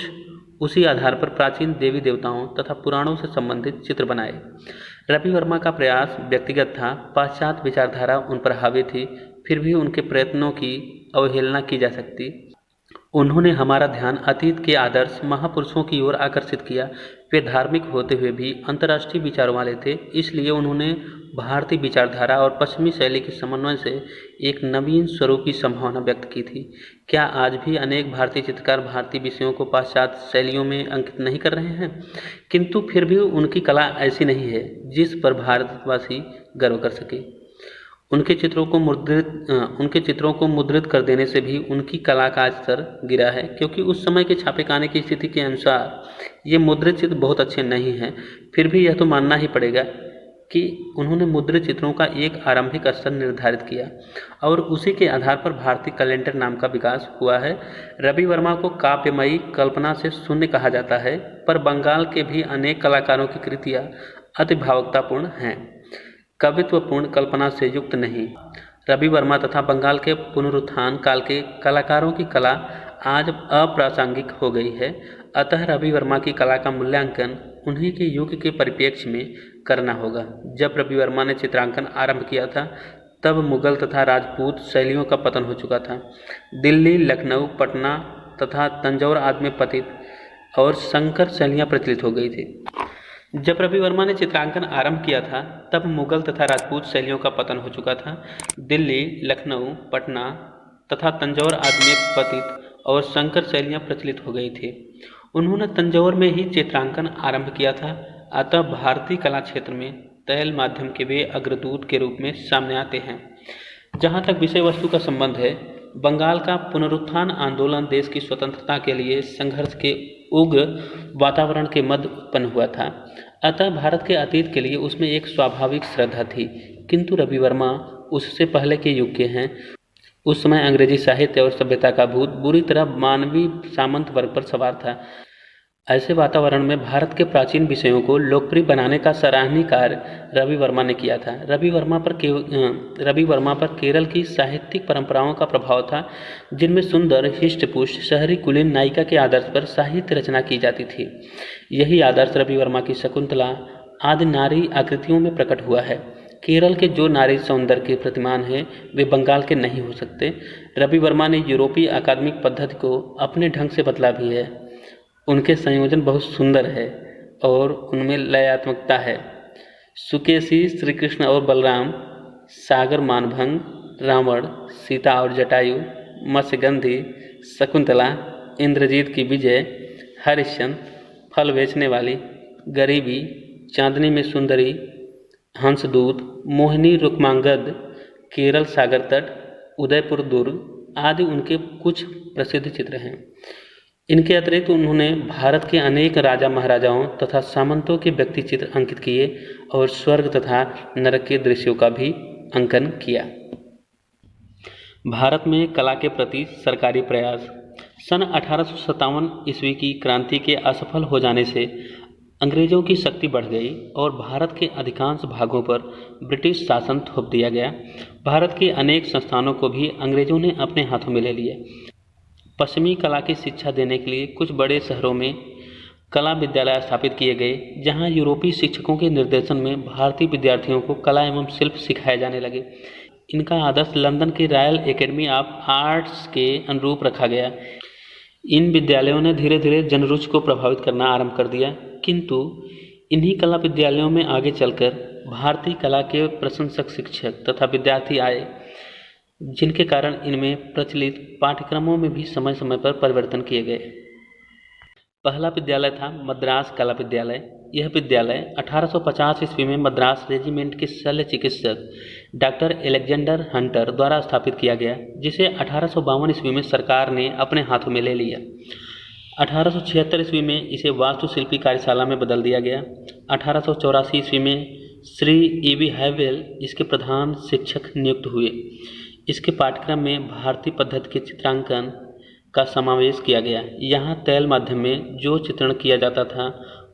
उसी आधार पर प्राचीन देवी देवताओं तथा पुराणों से संबंधित चित्र बनाए। रवि वर्मा का प्रयास व्यक्तिगत था। पाश्चात्य विचारधारा उन पर हावी थी, फिर भी उनके प्रयत्नों की अवहेलना की जा सकती। उन्होंने हमारा ध्यान अतीत के आदर्श महापुरुषों की ओर आकर्षित किया। वे धार्मिक होते हुए भी अंतर्राष्ट्रीय विचारों वाले थे, इसलिए उन्होंने भारतीय विचारधारा और पश्चिमी शैली के समन्वय से एक नवीन स्वरूप की संभावना व्यक्त की थी। क्या आज भी अनेक भारतीय चित्रकार भारतीय विषयों को पाश्चात्य शैलियों में अंकित नहीं कर रहे हैं, किंतु फिर भी उनकी कला ऐसी नहीं है जिस पर भारतवासी गर्व कर सके। उनके चित्रों को मुद्रित कर देने से भी उनकी कला का स्तर गिरा है, क्योंकि उस समय के छापेखाने की स्थिति के अनुसार ये मुद्रित चित्र बहुत अच्छे नहीं हैं। फिर भी यह तो मानना ही पड़ेगा कि उन्होंने मुद्रित चित्रों का एक आरंभिक स्तर निर्धारित किया और उसी के आधार पर भारतीय कैलेंडर नाम का विकास हुआ है। रवि वर्मा को काव्यमयी कल्पना से शून्य कहा जाता है, पर बंगाल के भी अनेक कलाकारों की कृतियाँ अति भावुकतापूर्ण हैं, कवित्वपूर्ण कल्पना से युक्त नहीं। रवि वर्मा तथा बंगाल के पुनरुत्थान काल के कलाकारों की कला आज अप्रासंगिक हो गई है, अतः रवि वर्मा की कला का मूल्यांकन उन्हीं के युग के परिप्रेक्ष्य में करना होगा। जब रवि वर्मा ने चित्रांकन आरंभ किया था तब मुगल तथा राजपूत शैलियों का पतन हो चुका था। दिल्ली, लखनऊ, पटना तथा तंजौर आदि में पतित और संकर शैलियाँ प्रचलित हो गई थी। जब रवि वर्मा ने चित्रांकन आरंभ किया था तब मुगल तथा राजपूत शैलियों का पतन हो चुका था। दिल्ली, लखनऊ, पटना तथा तंजौर आदि में पतित और संकर शैलियाँ प्रचलित हो गई थी। उन्होंने तंजौर में ही चित्रांकन आरंभ किया था, अतः भारतीय कला क्षेत्र में तैल माध्यम के वे अग्रदूत के रूप में सामने आते हैं। जहाँ तक विषय वस्तु का संबंध है, बंगाल का पुनरुत्थान आंदोलन देश की स्वतंत्रता के लिए संघर्ष के उग्र वातावरण के मध्य उत्पन्न हुआ था, अतः भारत के अतीत के लिए उसमें एक स्वाभाविक श्रद्धा थी। किंतु रवि वर्मा उससे पहले के युग के हैं। उस समय अंग्रेजी साहित्य और सभ्यता का भूत बुरी तरह मानवीय सामंत वर्ग पर सवार था। ऐसे वातावरण में भारत के प्राचीन विषयों को लोकप्रिय बनाने का सराहनीय कार्य रवि वर्मा ने किया था। रवि वर्मा पर केरल की साहित्यिक परंपराओं का प्रभाव था, जिनमें सुंदर, हिष्टपुष्ट, शहरी कुलीन नायिका के आदर्श पर साहित्य रचना की जाती थी। यही आदर्श रवि वर्मा की शकुंतला आदि नारी आकृतियों में प्रकट हुआ है। केरल के जो नारी सौंदर्य के प्रतिमान हैं, वे बंगाल के नहीं हो सकते। रवि वर्मा ने यूरोपीय अकादमिक पद्धति को अपने ढंग से बदला भी है। उनके संयोजन बहुत सुंदर है और उनमें लयात्मकता है। सुकेशी, श्री कृष्ण और बलराम, सागर मानभंग, रावण, सीता और जटायु, मत्स्यगंधी, शकुंतला, इंद्रजीत की विजय, हरिश्चंद्र, फल बेचने वाली, गरीबी, चांदनी में सुंदरी, हंसदूत, मोहिनी रुक्मांगद, केरल सागर तट, उदयपुर दुर्ग आदि उनके कुछ प्रसिद्ध चित्र हैं। इनके अतिरिक्त उन्होंने भारत के अनेक राजा महाराजाओं तथा सामंतों के व्यक्ति चित्र अंकित किए और स्वर्ग तथा नरक के दृश्यों का भी अंकन किया। भारत में कला के प्रति सरकारी प्रयास। सन 1857 ईस्वी की क्रांति के असफल हो जाने से अंग्रेजों की शक्ति बढ़ गई और भारत के अधिकांश भागों पर ब्रिटिश शासन थोप दिया गया। भारत के अनेक संस्थानों को भी अंग्रेजों ने अपने हाथों में ले लिया। पश्चिमी कला की शिक्षा देने के लिए कुछ बड़े शहरों में कला विद्यालय स्थापित किए गए, जहां यूरोपीय शिक्षकों के निर्देशन में भारतीय विद्यार्थियों को कला एवं शिल्प सिखाए जाने लगे। इनका आदर्श लंदन की रॉयल एकेडमी ऑफ आर्ट्स के अनुरूप रखा गया। इन विद्यालयों ने धीरे धीरे जनरुचि को प्रभावित करना आरंभ कर दिया, किंतु इन्हीं कला विद्यालयों में आगे चलकर भारतीय कला के प्रशंसक शिक्षक तथा विद्यार्थी आए, जिनके कारण इनमें प्रचलित पाठ्यक्रमों में भी समय समय पर परिवर्तन किए गए। पहला विद्यालय था मद्रास कला विद्यालय। यह विद्यालय 1850 ईस्वी में मद्रास रेजिमेंट के शल्य चिकित्सक डॉक्टर एलेक्जेंडर हंटर द्वारा स्थापित किया गया, जिसे 1852 ईस्वी में सरकार ने अपने हाथों में ले लिया। 1876 ईस्वी में इसे वास्तुशिल्पी कार्यशाला में बदल दिया गया। 1884 ईस्वी में श्री E.V. हैवेल इसके प्रधान शिक्षक नियुक्त हुए। इसके पाठ्यक्रम में भारतीय पद्धति के चित्रांकन का समावेश किया गया। यहाँ तैल माध्यम में जो चित्रण किया जाता था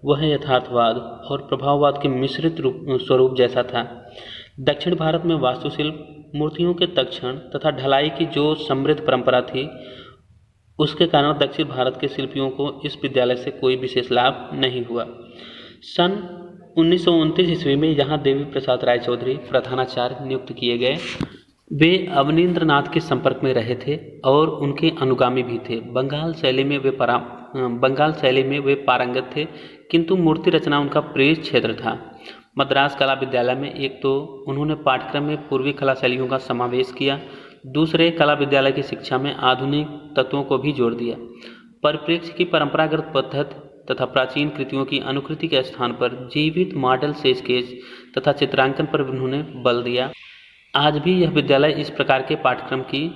वह यथार्थवाद और प्रभाववाद के मिश्रित स्वरूप जैसा था। दक्षिण भारत में वास्तुशिल्प, मूर्तियों के तक्षण तथा ढलाई की जो समृद्ध परंपरा थी, उसके कारण दक्षिण भारत के शिल्पियों को इस विद्यालय से कोई विशेष लाभ नहीं हुआ। सन 1929 ईस्वी में यहाँ देवी प्रसाद राय चौधरी प्रधानाचार्य नियुक्त किए गए। वे अवनींद्रनाथ के संपर्क में रहे थे और उनके अनुगामी भी थे। बंगाल शैली में वे पारंगत थे, किंतु मूर्ति रचना उनका प्रिय क्षेत्र था। मद्रास कला विद्यालय में एक तो उन्होंने पाठ्यक्रम में पूर्वी कला शैलियों का समावेश किया, दूसरे कला विद्यालय की शिक्षा में आधुनिक तत्वों को भी जोड़ दिया। परिप्रेक्ष्य की परंपरागत पद्धति तथा प्राचीन कृतियों की अनुकृति के स्थान पर जीवित मॉडल से स्केच तथा चित्रांकन पर उन्होंने बल दिया। आज भी यह विद्यालय इस प्रकार के पाठ्यक्रम की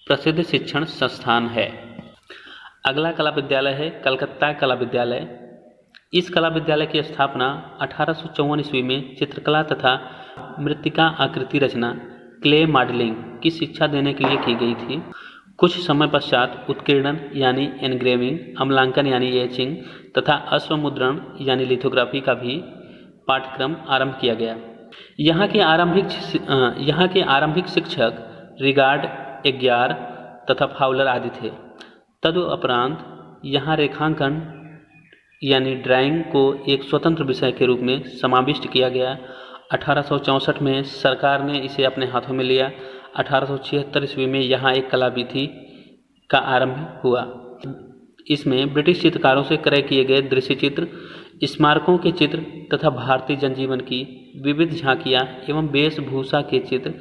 प्रसिद्ध शिक्षण संस्थान है। अगला कला विद्यालय है कलकत्ता कला विद्यालय। इस कला विद्यालय की स्थापना 1854 ईस्वी में चित्रकला तथा मृत्तिका आकृति रचना क्ले मॉडलिंग की शिक्षा देने के लिए की गई थी। कुछ समय पश्चात उत्कीर्णन यानी एनग्रेविंग, अम्लांकन यानी एचिंग तथा अश्वमुद्रण यानी लिथोग्राफी का भी पाठ्यक्रम आरंभ किया गया। यहाँ के आरंभिक शिक्षक रिगार्ड, एग्यार तथा फाउलर आदि थे। तदुपरांत यहाँ रेखांकन यानी ड्राइंग को एक स्वतंत्र विषय के रूप में समाविष्ट किया गया। 1864 में सरकार ने इसे अपने हाथों में लिया। 1876 ईस्वी में यहाँ एक कला विधि का आरंभ हुआ। इसमें ब्रिटिश चित्रकारों से क्रय किए गए दृश्य चित्र, स्मारकों के चित्र तथा भारतीय जनजीवन की विविध झांकियाँ एवं वेशभूषा के चित्र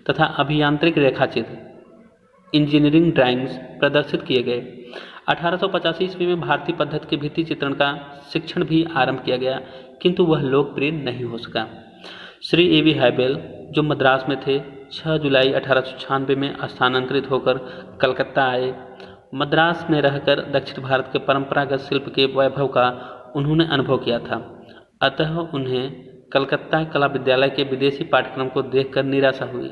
तथा अभियांत्रिक रेखा चित्र, इंजीनियरिंग ड्राइंग्स प्रदर्शित किए गए। 1885 ईस्वी में भारतीय पद्धति के भित्ति चित्रण का शिक्षण भी आरंभ किया गया, किंतु वह लोकप्रिय नहीं हो सका। श्री ए.वी. हैवेल, जो मद्रास में थे, 6 जुलाई 1896 में स्थानांतरित होकर कलकत्ता आए। मद्रास में रहकर दक्षिण भारत के परंपरागत शिल्प के वैभव का उन्होंने अनुभव किया था, अतः उन्हें कलकत्ता कला विद्यालय के विदेशी पाठ्यक्रम को देखकर निराशा हुई।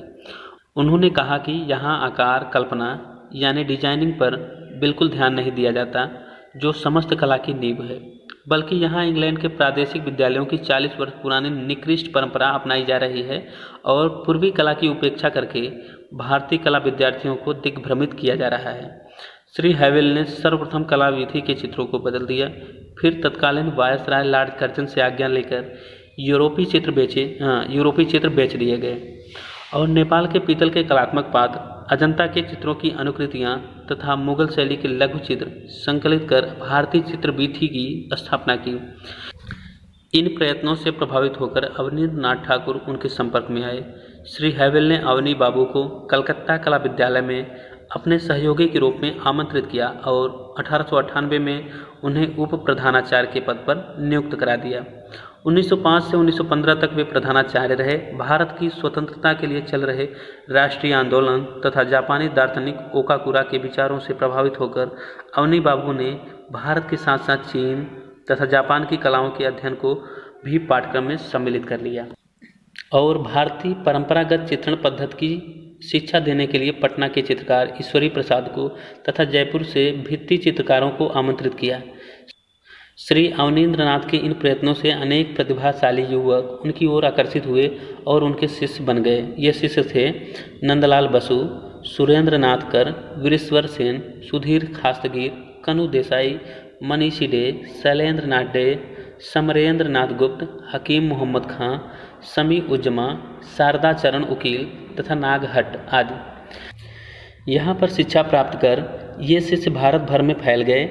उन्होंने कहा कि यहाँ आकार कल्पना यानी डिजाइनिंग पर बिल्कुल ध्यान नहीं दिया जाता, जो समस्त कला की नींव है, बल्कि यहाँ इंग्लैंड के प्रादेशिक विद्यालयों की 40 वर्ष पुरानी निकृष्ट परंपरा अपनाई जा रही है और पूर्वी कला की उपेक्षा करके भारतीय कला विद्यार्थियों को दिग्भ्रमित किया जा रहा है। श्री हैवेल ने सर्वप्रथम कला विधि के चित्रों को बदल दिया, फिर तत्कालीन वायसराय लॉर्ड कर्जन से आज्ञा लेकर यूरोपीय चित्र बेच दिए गए और नेपाल के पीतल के कलात्मक पात्र, अजंता के चित्रों की अनुकृतियाँ तथा मुगल शैली के लघु चित्र संकलित कर भारतीय चित्र विधि की स्थापना की। इन प्रयत्नों से प्रभावित होकर अवनींद्रनाथ ठाकुर उनके संपर्क में आए। श्री हैवेल ने अवनी बाबू को कलकत्ता कला विद्यालय में अपने सहयोगी के रूप में आमंत्रित किया और 1898 में उन्हें उप प्रधानाचार्य के पद पर नियुक्त करा दिया। 1905 से 1915 तक वे प्रधानाचार्य रहे। भारत की स्वतंत्रता के लिए चल रहे राष्ट्रीय आंदोलन तथा जापानी दार्शनिक ओकाकुरा के विचारों से प्रभावित होकर अवनी बाबू ने भारत के साथ साथ चीन तथा जापान की कलाओं के अध्ययन को भी पाठ्यक्रम में सम्मिलित कर लिया और भारतीय परंपरागत चित्रण पद्धति की शिक्षा देने के लिए पटना के चित्रकार ईश्वरी प्रसाद को तथा जयपुर से भित्ति चित्रकारों को आमंत्रित किया। श्री अवनींद्रनाथ के इन प्रयत्नों से अनेक प्रतिभाशाली युवक उनकी ओर आकर्षित हुए और उनके शिष्य बन गए। ये शिष्य थे नंदलाल बसु, सुरेंद्र नाथ कर, वीरेश्वर सेन, सुधीर खास्तगीर, कनु देसाई, मनीषी डे, शैलेंद्र नाथ डे, समरेंद्र नाथ गुप्त, हकीम मोहम्मद खां, समी उज्जमा, शारदा चरण उकील तथा नागहट्ट आदि। यहाँ पर शिक्षा प्राप्त कर ये शिष्य भारत भर में फैल गए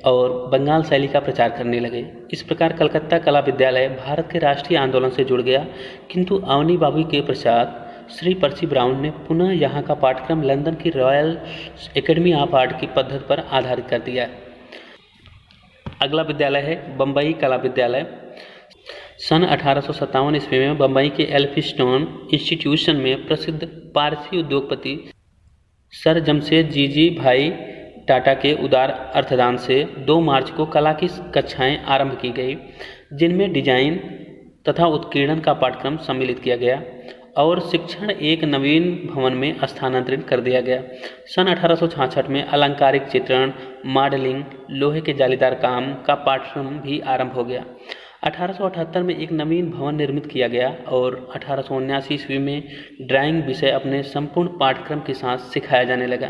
और बंगाल शैली का प्रचार करने लगे। इस प्रकार कलकत्ता कला विद्यालय भारत के राष्ट्रीय आंदोलन से जुड़ गया, किंतु अवनी बाबू के पश्चात श्री पर्सी ब्राउन ने पुनः यहाँ का पाठ्यक्रम लंदन की रॉयल एकेडमी ऑफ आर्ट की पद्धति पर आधारित कर दिया। अगला विद्यालय है बम्बई कला विद्यालय। सन 1857 ईस्वी में बम्बई के एल्फिंस्टन इंस्टीट्यूशन में प्रसिद्ध पारसी उद्योगपति सर जमशेद जी भाई टाटा के उदार अर्थदान से 2 मार्च को कला की कक्षाएं आरंभ की गई, जिनमें डिजाइन तथा उत्कीर्णन का पाठ्यक्रम सम्मिलित किया गया और शिक्षण एक नवीन भवन में स्थानांतरित कर दिया गया। सन 1866 में अलंकारिक चित्रण, मॉडलिंग, लोहे के जालीदार काम का पाठ्यक्रम भी आरंभ हो गया। 1878 में एक नवीन भवन निर्मित किया गया और 1879 ईस्वी में ड्राइंग विषय अपने संपूर्ण पाठ्यक्रम के साथ सिखाया जाने लगा।